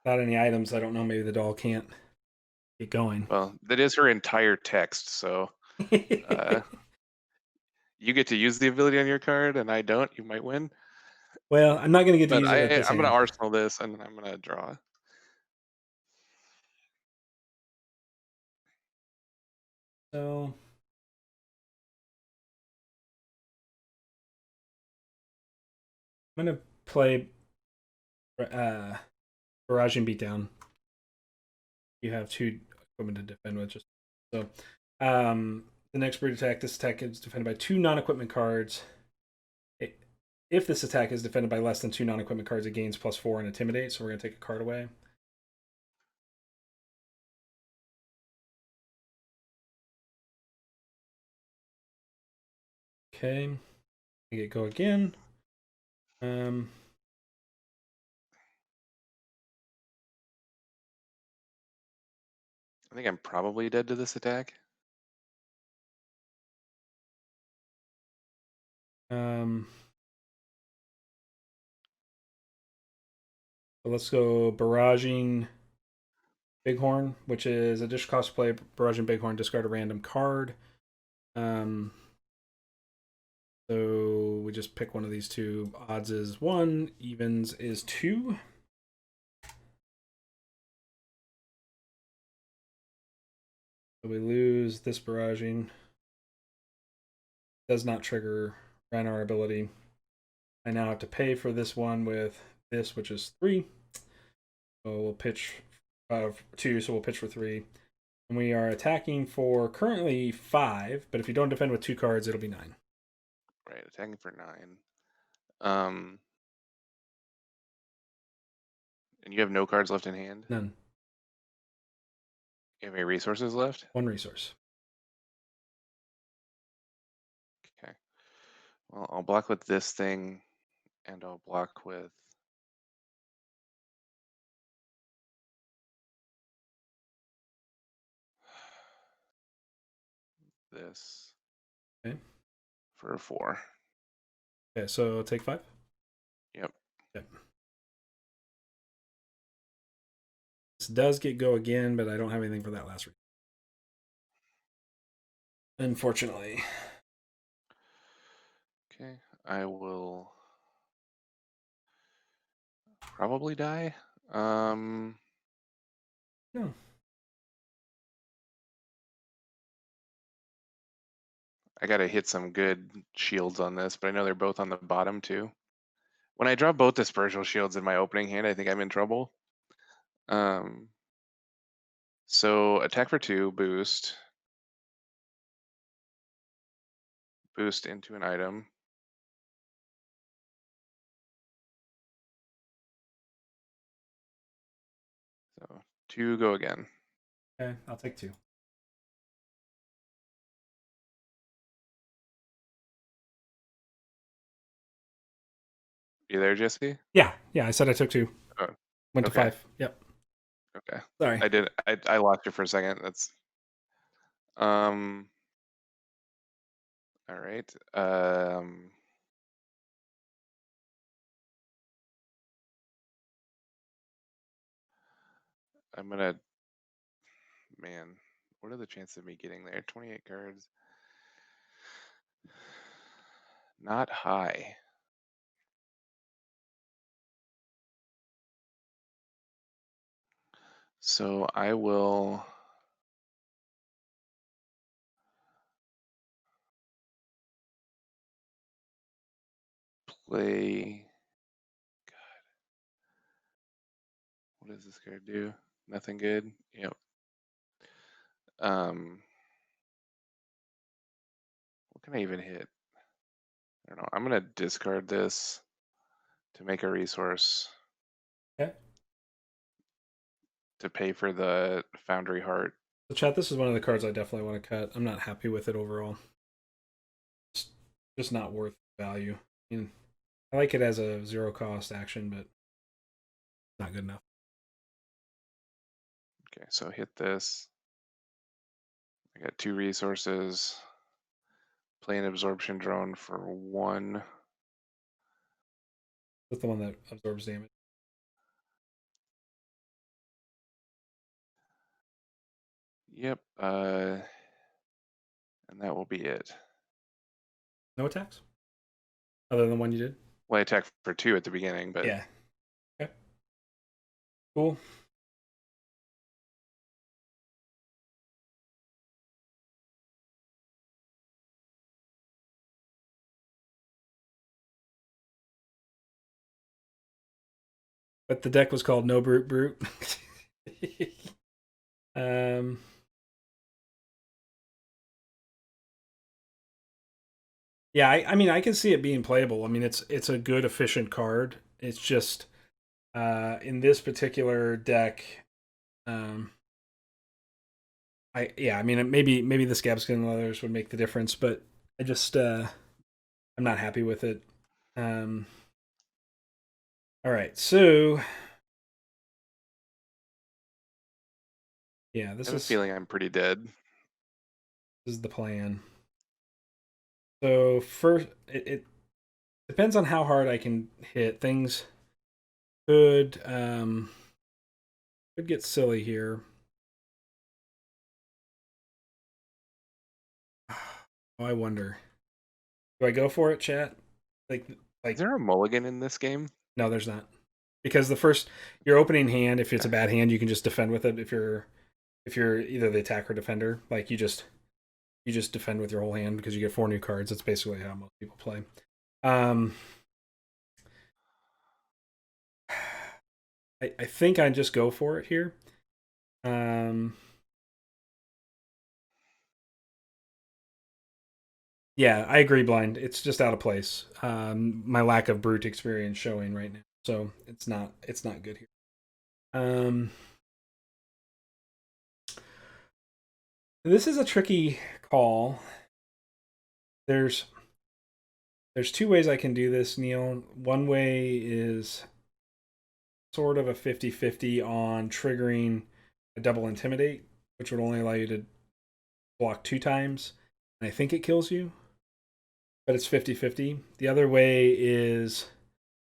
Without any items, I don't know. Maybe the doll can't get going. Well, that is her entire text, so you get to use the ability on your card, and I don't. You might win. Well, I'm not going to get to But use it at this I'm gonna hand. arsenal this, and I'm gonna draw. So I'm going to play Barrage and Beatdown. You have 2 equipment to defend with. Just so the next brute attack. This attack is defended by 2 non-equipment cards. If this attack is defended by less than 2 non-equipment cards, it gains +4 and Intimidate. So we're going to take a card away. Okay, I get go again. I think I'm probably dead to this attack. So let's go barraging Bighorn, which is additional cost to play barraging Bighorn, discard a random card. So we just pick one of these 2. Odds is 1, evens is 2. So we lose this barraging. Does not trigger Rhinar ability. I now have to pay for this one with this, which is 3. So we'll pitch 2, so we'll pitch for 3. And we are attacking for currently 5, but if you don't defend with 2 cards, it'll be 9. Right, attacking for 9. And you have no cards left in hand? None. You have any resources left? 1 resource. Okay. Well, I'll block with this thing, and I'll block with this. Okay. For a 4. Okay, so take 5? Yep. Yep. This does get go again, but I don't have anything for that last read. Unfortunately. Okay, I will probably die. No. I gotta hit some good shields on this, but I know they're both on the bottom too. When I draw both dispersal shields in my opening hand, I think I'm in trouble. So attack for 2, boost. Boost into an item. So 2, go again. Okay, I'll take 2. You there, Jesse? Yeah, I said I took 2. Oh, Went to okay. 5. Yep. Okay. Sorry. I lost you for a second. That's all right. I'm gonna, man, what are the chances of me getting there? 28 cards. Not high. So I will Play. God, what does this card do? Nothing good. Yep. What can I even hit? I don't know. I'm gonna discard this to make a resource Okay. to pay for the Foundry Heart. So chat, this is one of the cards I definitely want to cut. I'm not happy with it overall. It's just not worth value. I mean, I like it as a 0 cost action, but not good enough. Okay, so hit this. I got 2 resources. Play an absorption drone for 1. That's the one that absorbs damage. Yep. And that will be it. No attacks? Other than the one you did? Well, I attacked for 2 at the beginning, but Yeah. Okay. Cool. But the deck was called No Brute Brute. um, yeah, I mean, I can see it being playable. I mean, it's a good, efficient card. It's just in this particular deck, I mean, maybe the Scabskin leathers would make the difference, but I just I'm not happy with it. All right, so yeah, I have a feeling I'm pretty dead. This is the plan. So first, it depends on how hard I can hit. Things could could get silly here. Oh, I wonder. Do I go for it, chat? Like, Is there a mulligan in this game? no, there's not. Because the first your opening hand, if it's a Okay. bad hand, you can just defend with it. If you're either the attacker or defender, like you just defend with your whole hand because you get 4 new cards. That's basically how most people play. I think I just go for it here. Yeah, I agree, Blind. It's just out of place. My lack of brute experience showing right now, so it's not good here. This is a tricky call. There's 2 ways I can do this, Neil. One way is sort of a 50-50 on triggering a double intimidate, which would only allow you to block 2 times, and I think it kills you, but it's 50-50. The other way is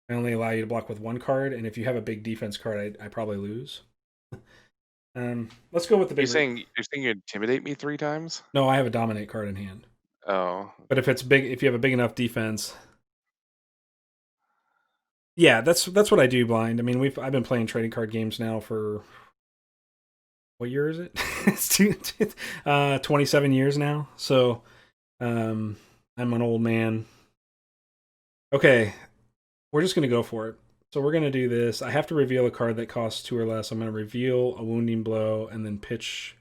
I only allow you to block with 1 card, and if you have a big defense card, I probably lose. Let's go with the big. You're saying you intimidate me 3 times? No, I have a dominate card in hand. Oh. But if it's big, if you have a big enough defense, yeah, that's what I do, Blind. I mean, I've been playing trading card games now for what year is it? It's 27 years now. So I'm an old man. Okay, we're just gonna go for it. So we're gonna do this. I have to reveal a card that costs 2 or less. I'm gonna reveal a wounding blow and then pitch.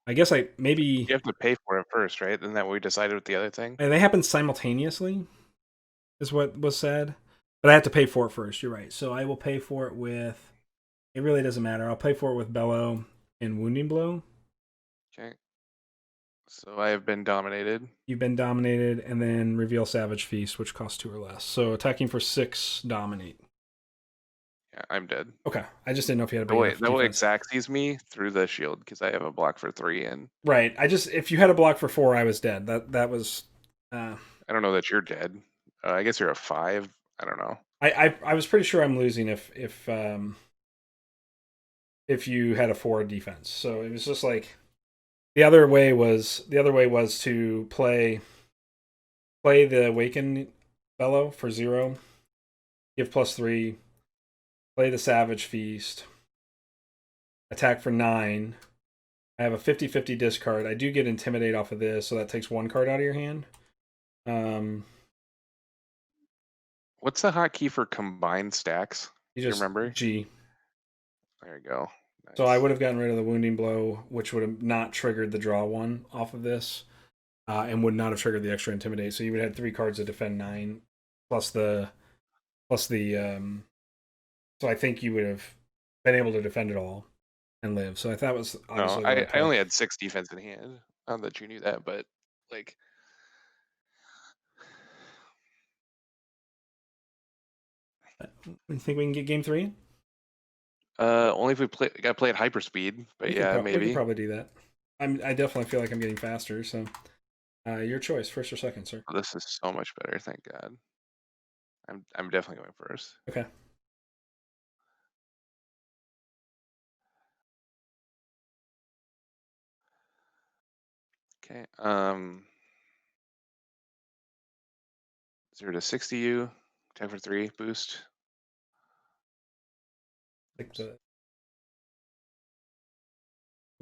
I guess maybe You have to pay for it first, right? Isn't that what we decided with the other thing? they happen simultaneously, is what was said. But I have to pay for it first. You're right. So I will pay for it with. It really doesn't matter. I'll pay for it with Bellow and Wounding Blow. Okay. So I have been dominated. You've been dominated, and then reveal Savage Feast, which costs 2 or less. So attacking for 6, dominate. Yeah, I'm dead. Okay, I just didn't know if you had a Oh big wait, enough that way defense. Xaxes me through the shield because I have a block for 3 and Right. If you had a block for 4, I was dead. That was. I don't know that you're dead. I guess you're a 5. I don't know. I was pretty sure I'm losing if you had a 4 defense. So it was just like the other way was to play the Awaken Bellow for 0, give +3, play the Savage Feast, attack for 9. I have a 50-50 discard. I do get Intimidate off of this, so that takes 1 card out of your hand. What's the hotkey for combined stacks? You Do you just remember? G. There you go. So I Nice. would have gotten rid of the wounding blow, which would have not triggered the draw one off of this, and would not have triggered the extra intimidate. So you would have 3 cards to defend 9, plus the. So I think you would have been able to defend it all and live. So I thought was No, obviously the I, right I play. only had 6 defense in hand. Not that you knew that, but like You think we can get game 3? only if we got to play at hyperspeed. But yeah, We could maybe. probably do that. I definitely feel like I'm getting faster. So your choice, first or second, sir. Oh, this is so much better. Thank God. I'm definitely going first. Okay. Okay. 0 to 60 you. Attack for 3. Boost. Like the.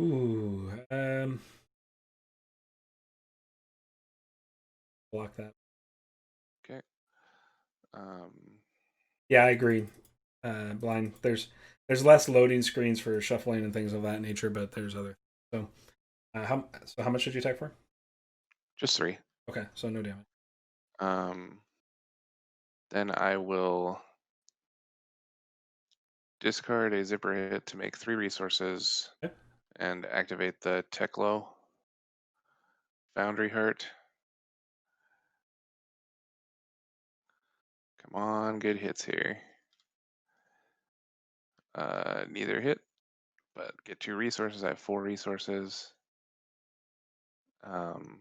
Ooh. Block that. Okay. Um, Yeah, I agree. Blind. There's less loading screens for shuffling and things of that nature, but there's other. So how much did you attack for? just 3. Okay, so no damage. Um, then I will discard a zipper hit to make 3 resources Okay. and activate the Teklo Foundry Heart. Come on, good hits here. Neither hit, but get 2 resources. I have 4 resources. Um,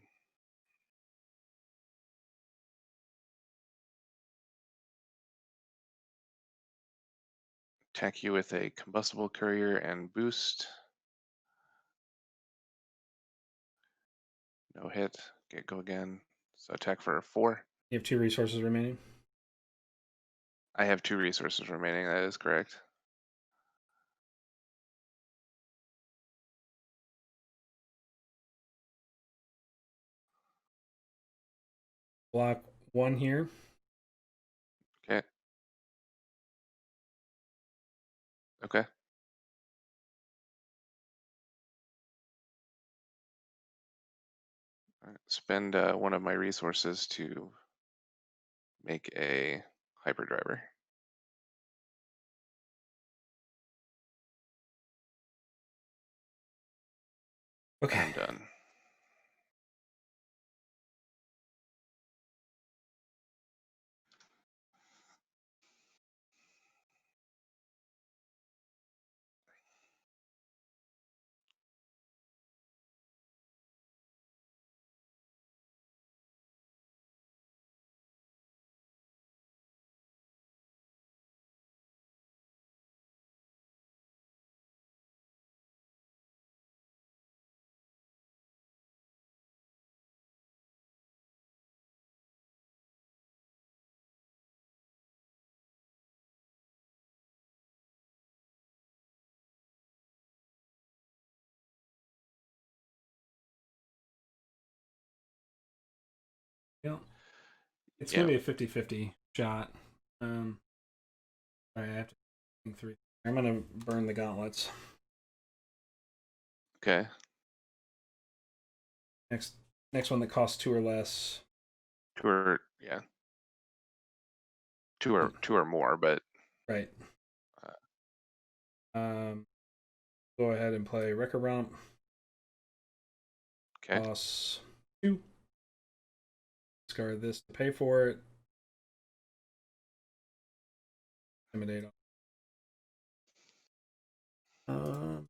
attack you with a combustible courier and boost. No hit. Go again. So attack for 4. You have 2 resources remaining. I have 2 resources remaining. That is correct. Block 1 here. Okay. Okay. Spend one of my resources to make a hyperdriver. Okay. I'm done. Yeah. It's Yeah. gonna be a 50-50 shot. All right, I have to think 3. I'm gonna burn the gauntlets. Okay. Next one that costs 2 or less. 2 or yeah. 2 or more, but Right. uh, Um, go ahead and play Wrecker Romp. okay. Costs 2. Discard this to pay for it. Intimidate. Um,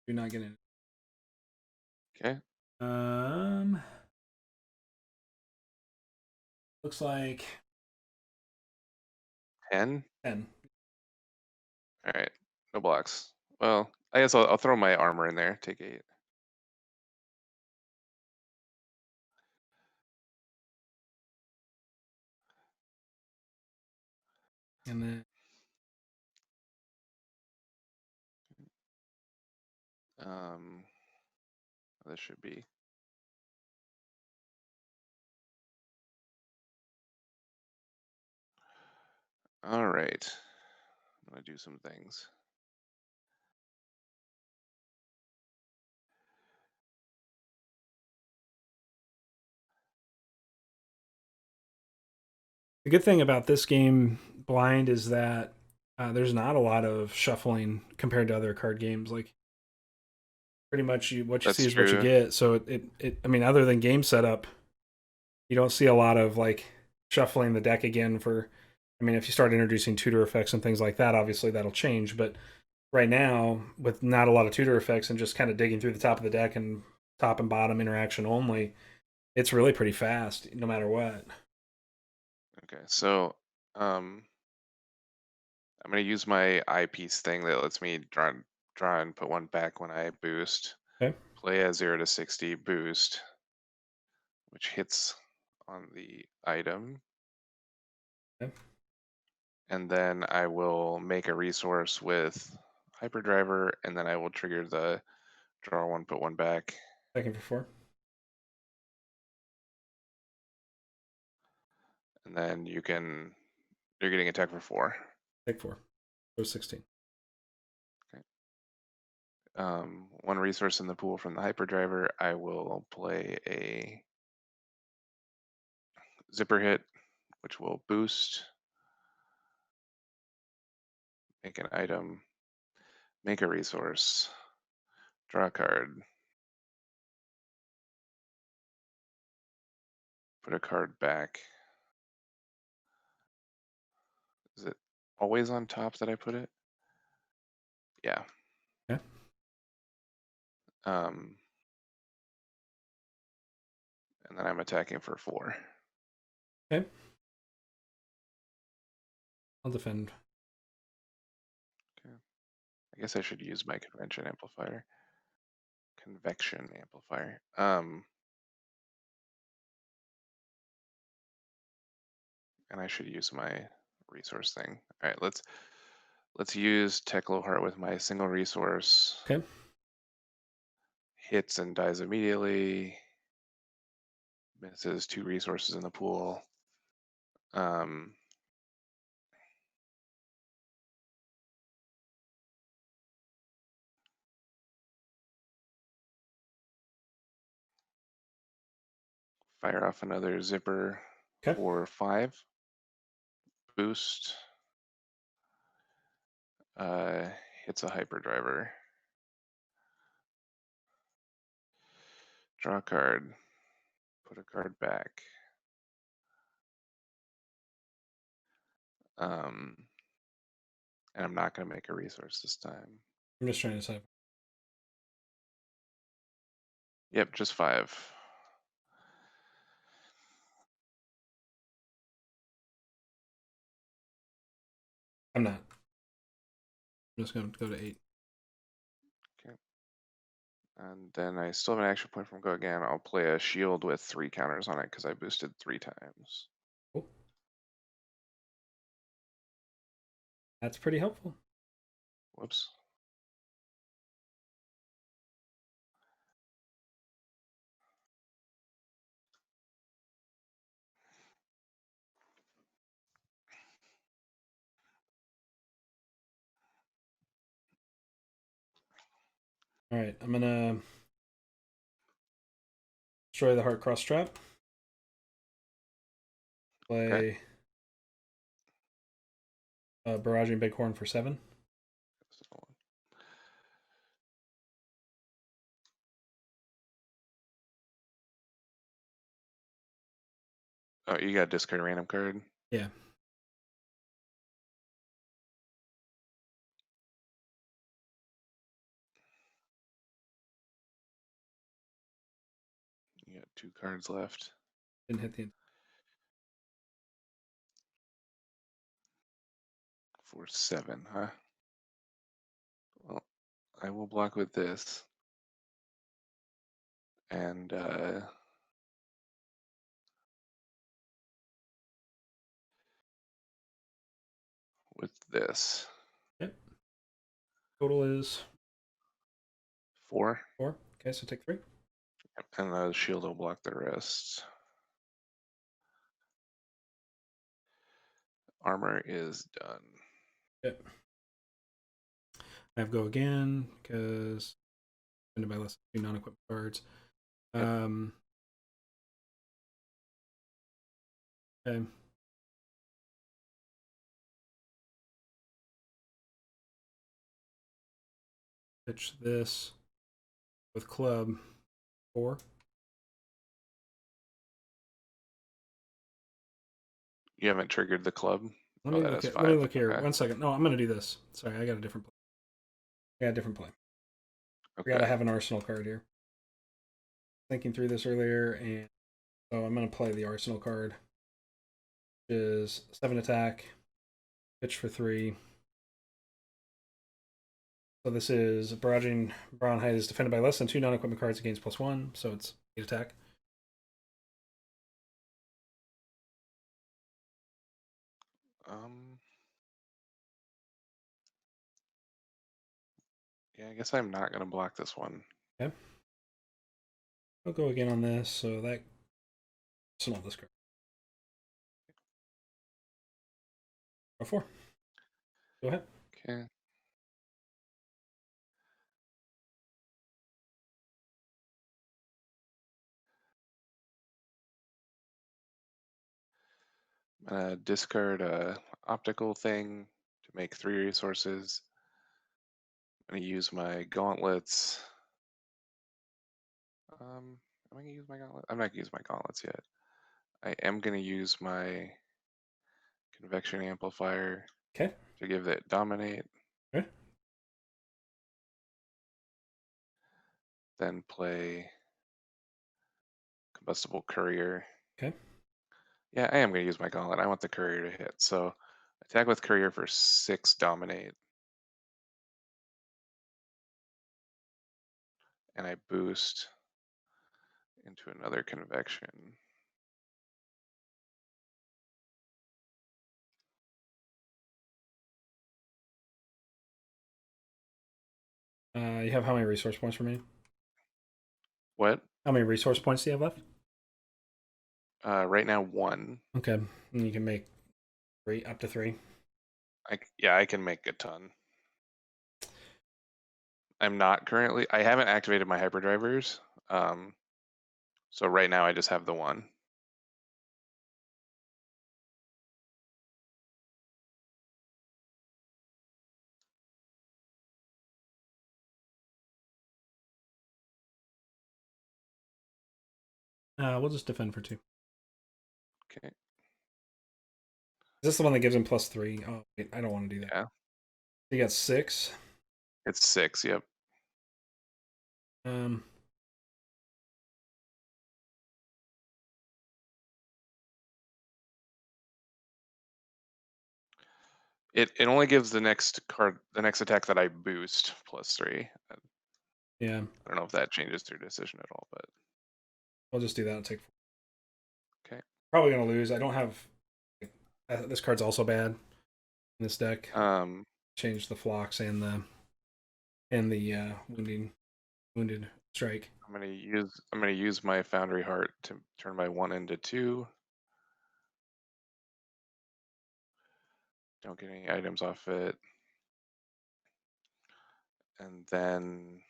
do not get in. Okay. Um, looks like 10. 10. All right. No blocks. Well, I guess I'll throw my armor in there. Take 8. And then Um, This should be. All right. I'm going to do some things. The good thing about this game, Blind, is that there's not a lot of shuffling compared to other card games. Like pretty much what you see That's is what you true. get. So it I mean, other than game setup, you don't see a lot of like shuffling the deck again for. I mean, if you start introducing tutor effects and things like that, obviously that'll change. But right now, with not a lot of tutor effects and just kind of digging through the top of the deck and top and bottom interaction only, it's really pretty fast, no matter what. Okay, so um, I'm going to use my eyepiece thing that lets me draw and put one back when I boost. Okay. Play a 0 to 60 boost, which hits on the item. Okay. And then I will make a resource with Hyperdriver, and then I will trigger the draw one, put one back. Second for 4. And then you're getting attack for 4. Take 4. Go 16. Okay. One resource in the pool from the Hyperdriver, I will play a zipper hit, which will boost, make an item, make a resource, draw a card, put a card back. Is it always on top that I put it? Yeah. Okay. Um, and then I'm attacking for 4. Okay. I'll defend. Okay. I guess I should use my convention amplifier. Convection amplifier. And I should use my resource thing. All right, let's use Teklo Heart with my single resource. Okay. Hits and dies immediately. Misses 2 resources in the pool. Um, fire off another zipper Okay. for 5. Boost. Uh, hits a hyperdriver. Draw a card. Put a card back. And I'm not going to make a resource this time. I'm just trying to decide. Yep, just 5. I'm not. I'm just going to go to 8. Okay. And then I still have an action point from Go Again. I'll play a shield with 3 counters on it because I boosted 3 times. Cool. That's pretty helpful. Whoops. All right. I'm going to destroy the Heart Cross Trap. Okay. Play Barraging Bighorn for 7. Oh, you got to discard a random card. Yeah. You got 2 cards left. Didn't hit the. For 7, huh? Well, I will block with this. And with this. Yep. Total is 4. 4. Okay, so take 3. And the shield will block the rest. Armor is done. Yep. I have go again because defended by less than 2 non-equipped cards. Yep. Okay. Pitch this with club 4. You haven't triggered the club? Let Oh, me that look is at. 5. Let me look here. Okay. 1 second. No, I'm gonna do this. Sorry, I got a different play. I got a different play. I Okay. gotta have an arsenal card here. Thinking through this earlier, and so I'm gonna play the arsenal card, which is 7 attack, pitch for 3. So this is barraging Braunheit is defended by less than 2 non-equipment cards against +1, so it's 8 attack. Yeah, I guess I'm not gonna block this one. Okay. I'll go again on this, so that arsenal this card. 4. Go ahead. Okay. Discard a optical thing to make 3 resources. I'm gonna use my gauntlets. Am I gonna use my gauntlet? I'm not gonna use my gauntlets yet. I am gonna use my convection amplifier Okay. to give it dominate. Okay. Then play combustible courier. Okay. Yeah, I am gonna use my gauntlet. I want the courier to hit. So attack with courier for 6 dominate. And I boost into another convection. You have how many resource points for me? What? How many resource points do you have left? Right now 1. Okay. And you can make 3 up to 3. Yeah, I can make a ton. I'm not currently. I haven't activated my hyperdrivers. So right now I just have the 1. We'll just defend for 2. Okay. Is this the one that gives him +3? Oh, wait, I don't want to do that. Yeah. You got 6. It's 6. Yep. Um. It only gives the next attack that I boost +3. Yeah. I don't know if that changes their decision at all, but We'll just do that and take 4. okay. Probably gonna lose. I don't have. This card's also bad in this deck. Change the flocks and the wounded strike. I'm gonna use my Foundry Heart to turn my 1 into 2. Don't get any items off it. And then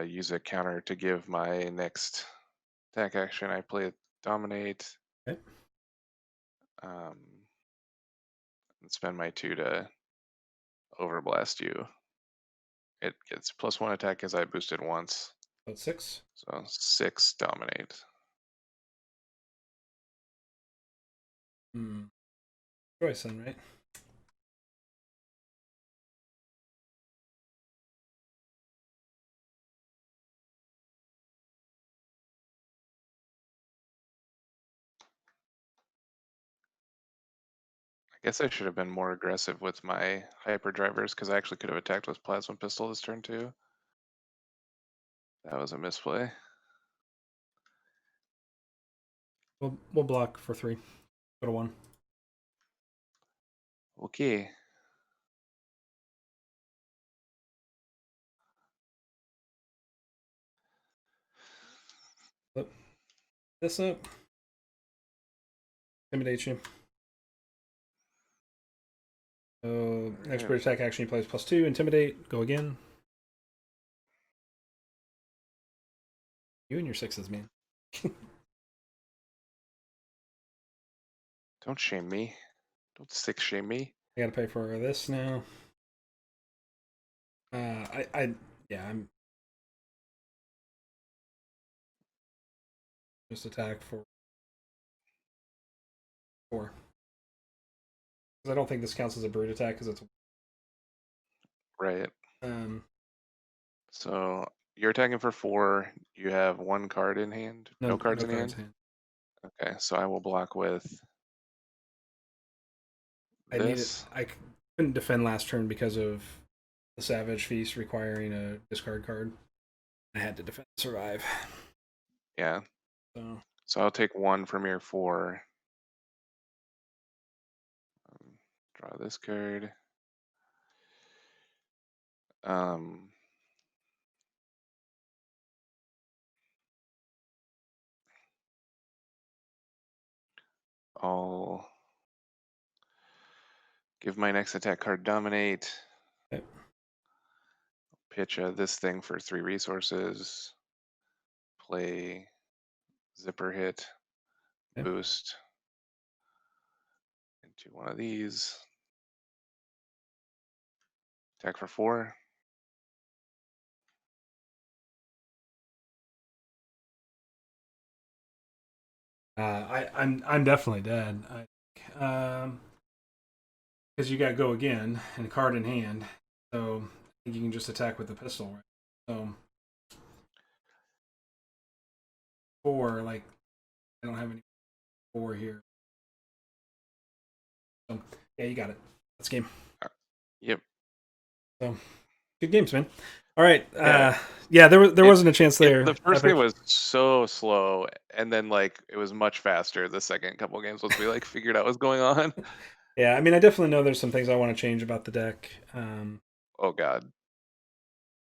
use a counter to give my next attack action. I play Dominate. Okay. And spend my 2 to overblast you. It gets +1 attack as I boosted once. About 6. So 6 dominate. Choice then, right? I guess I should have been more aggressive with my hyperdrivers because I actually could have attacked with plasma pistol this turn too. That was a misplay. We'll block for 3. Go to 1. Okay. Flip this up. Intimidate you. So next bird attack action, he plays +2. Intimidate. Go again. You and your 6s, man. Don't shame me. Don't 6 shame me. I gotta pay for this now. Yeah, I'm just attack for 4. Because I don't think this counts as a brute attack because it's Right. um So you're attacking for 4. You have 1 card in hand. No cards in hand. Okay, so I will block with this. I couldn't defend last turn because of the Savage Feast requiring a discard card. I had to defend survive. Yeah. So So I'll take 1 from your 4. Draw this card. I'll give my next attack card Dominate. okay. Pitch this thing for 3 resources. Play Zipper Hit. Okay. Boost into one of these. Attack for 4. I'm definitely dead. Because you got to go again and a card in hand, so I think you can just attack with the pistol, right? So 4, like I don't have any 4 here. So yeah, you got it. That's game. Yep. So good games, man. All right. Yeah, there wasn't a chance there. The first game was so slow, and then like it was much faster the second couple games once we like figured out what's going on. Yeah, I mean, I definitely know there's some things I want to change about the deck. Oh God.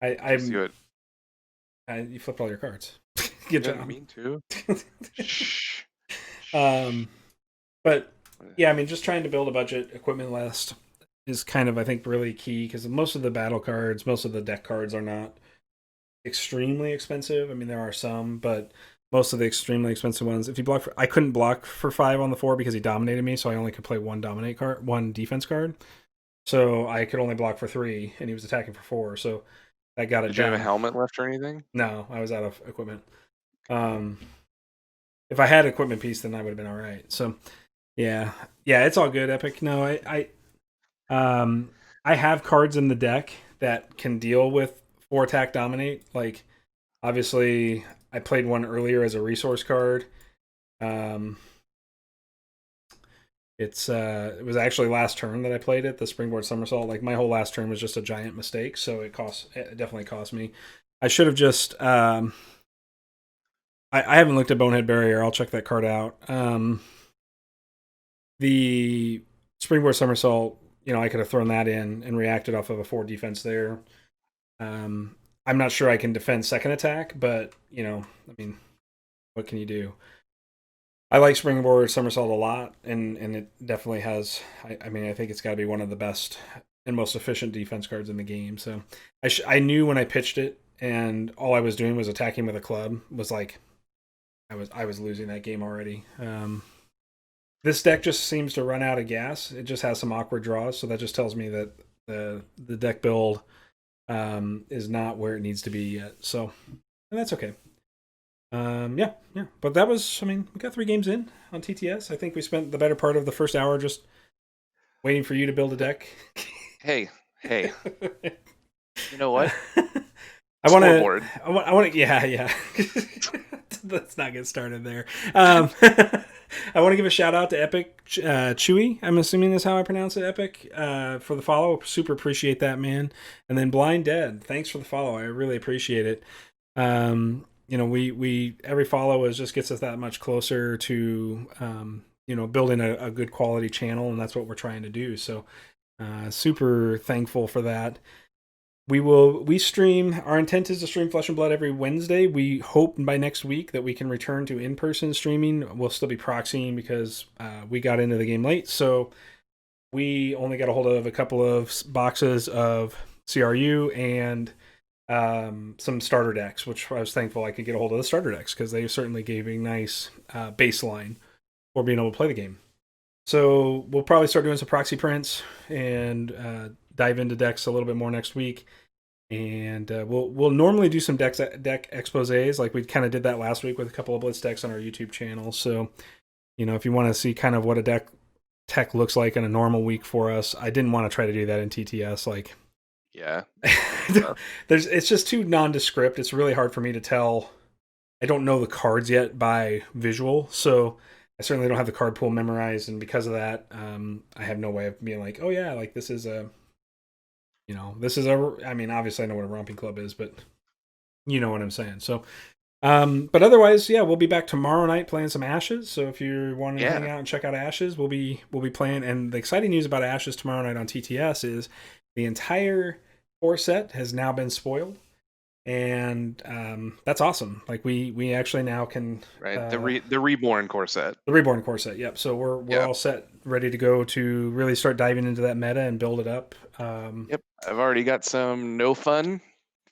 You flipped all your cards. Good job. Didn't mean to. Shh. But yeah, I mean, just trying to build a budget equipment list is kind of, I think, really key because most of the battle cards, most of the deck cards are not extremely expensive. I mean, there are some, but most of the extremely expensive ones, if you block I couldn't block for 5 on the 4 because he dominated me, so I only could play one defense card. So I could only block for 3, and he was attacking for 4. So that got it Did done. you have a helmet left or anything? No, I was out of equipment. If I had equipment piece, then I would have been all right. So yeah, it's all good, Epic. No, I have cards in the deck that can deal with 4 attack dominate. Like obviously, I played one earlier as a resource card. It was actually last turn that I played it, the Springboard Somersault. Like my whole last turn was just a giant mistake, so it definitely cost me. I should have just I haven't looked at Bonehead Barrier. I'll check that card out. The Springboard Somersault, I could have thrown that in and reacted off of a 4 defense there. I'm not sure I can defend second attack, but I mean, what can you do? I like Springboard Somersault a lot, and it definitely has. I mean, I think it's got to be one of the best and most efficient defense cards in the game. So I knew when I pitched it, and all I was doing was attacking with a club. Was like, I was losing that game already. This deck just seems to run out of gas. It just has some awkward draws, so that just tells me that the deck build is not where it needs to be yet. So, and that's okay. Yeah. But that was, I mean, we got 3 games in on TTS. I think we spent the better part of the first hour just waiting for you to build a deck. Hey. You know what? I want to, yeah. Let's not get started there. I want to give a shout out to Epic Chewy. I'm assuming that's how I pronounce it, Epic, for the follow. Super appreciate that, man. And then Blind Dead, thanks for the follow. I really appreciate it. We every follow just gets us that much closer to building a good quality channel, and that's what we're trying to do. So super thankful for that. we stream. Our intent is to stream Flesh and Blood every Wednesday. We hope by next week that we can return to in-person streaming. We'll still be proxying because we got into the game late, so we only got a hold of a couple of boxes of CRU and some starter decks, which I was thankful I could get a hold of the starter decks because they certainly gave a nice baseline for being able to play the game. So we'll probably start doing some proxy prints and dive into decks a little bit more next week. And we'll normally do some deck exposés, like we kind of did that last week with a couple of Blitz decks on our YouTube channel. So, if you want to see kind of what a deck tech looks like in a normal week for us, I didn't want to try to do that in TTS. Like, Yeah. it's just too nondescript. It's really hard for me to tell. I don't know the cards yet by visual, so I certainly don't have the card pool memorized, and because of that, I have no way of being like, oh yeah, like this is a, I mean, obviously I know what a romping club is, but you know what I'm saying. So, but otherwise, yeah, we'll be back tomorrow night playing some Ashes. So if you're wanting to hang out and check out Ashes, we'll be playing. And the exciting news about Ashes tomorrow night on TTS is the entire core set has now been spoiled. And that's awesome. Like we actually now can the reborn core set. The reborn core set. Yep. So we're all set, ready to go to really start diving into that meta and build it up. Yep. I've already got some no fun.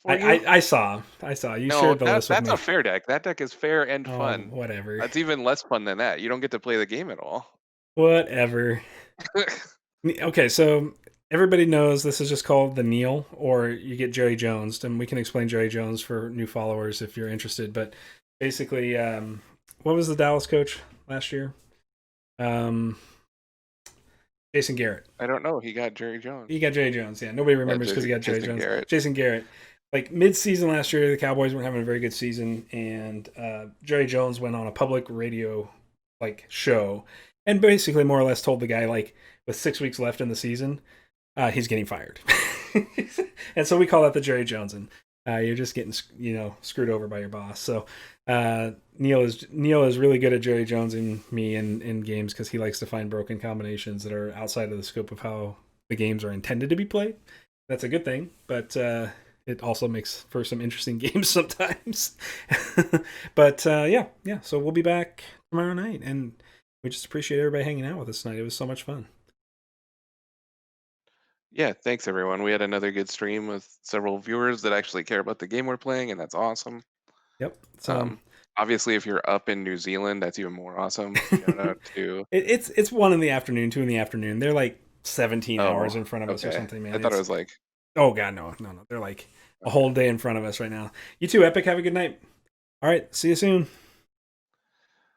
I saw you shared the list with me. That's a fair deck. That deck is fair and fun. Whatever. That's even less fun than that. You don't get to play the game at all. Whatever. Okay, so everybody knows this is just called the Neil, or you get Jerry Jones, and we can explain Jerry Jones for new followers if you're interested. But basically, what was the Dallas coach last year? Jason Garrett. I don't know. He got Jerry Jones. Yeah, nobody remembers because he got Jerry Jones. Jason Garrett. Like mid-season last year, the Cowboys weren't having a very good season, and Jerry Jones went on a public radio show, and basically more or less told the guy, like, with 6 weeks left in the season, he's getting fired. And so we call that the Jerry Jones, and you're just getting screwed over by your boss. So Neil is really good at Jerry Jones and me in games because he likes to find broken combinations that are outside of the scope of how the games are intended to be played. That's a good thing, but it also makes for some interesting games sometimes. But yeah. So we'll be back tomorrow night, and we just appreciate everybody hanging out with us tonight. It was so much fun. Yeah, thanks everyone. We had another good stream with several viewers that actually care about the game we're playing, and that's awesome. Yep. So obviously, if you're up in New Zealand, that's even more awesome. Shout out to it's 1 in the afternoon, 2 in the afternoon. They're like 17 hours in front of us or something, man. I thought it was like, oh god, no. They're like a whole day in front of us right now. You too, Epic. Have a good night. All right, see you soon.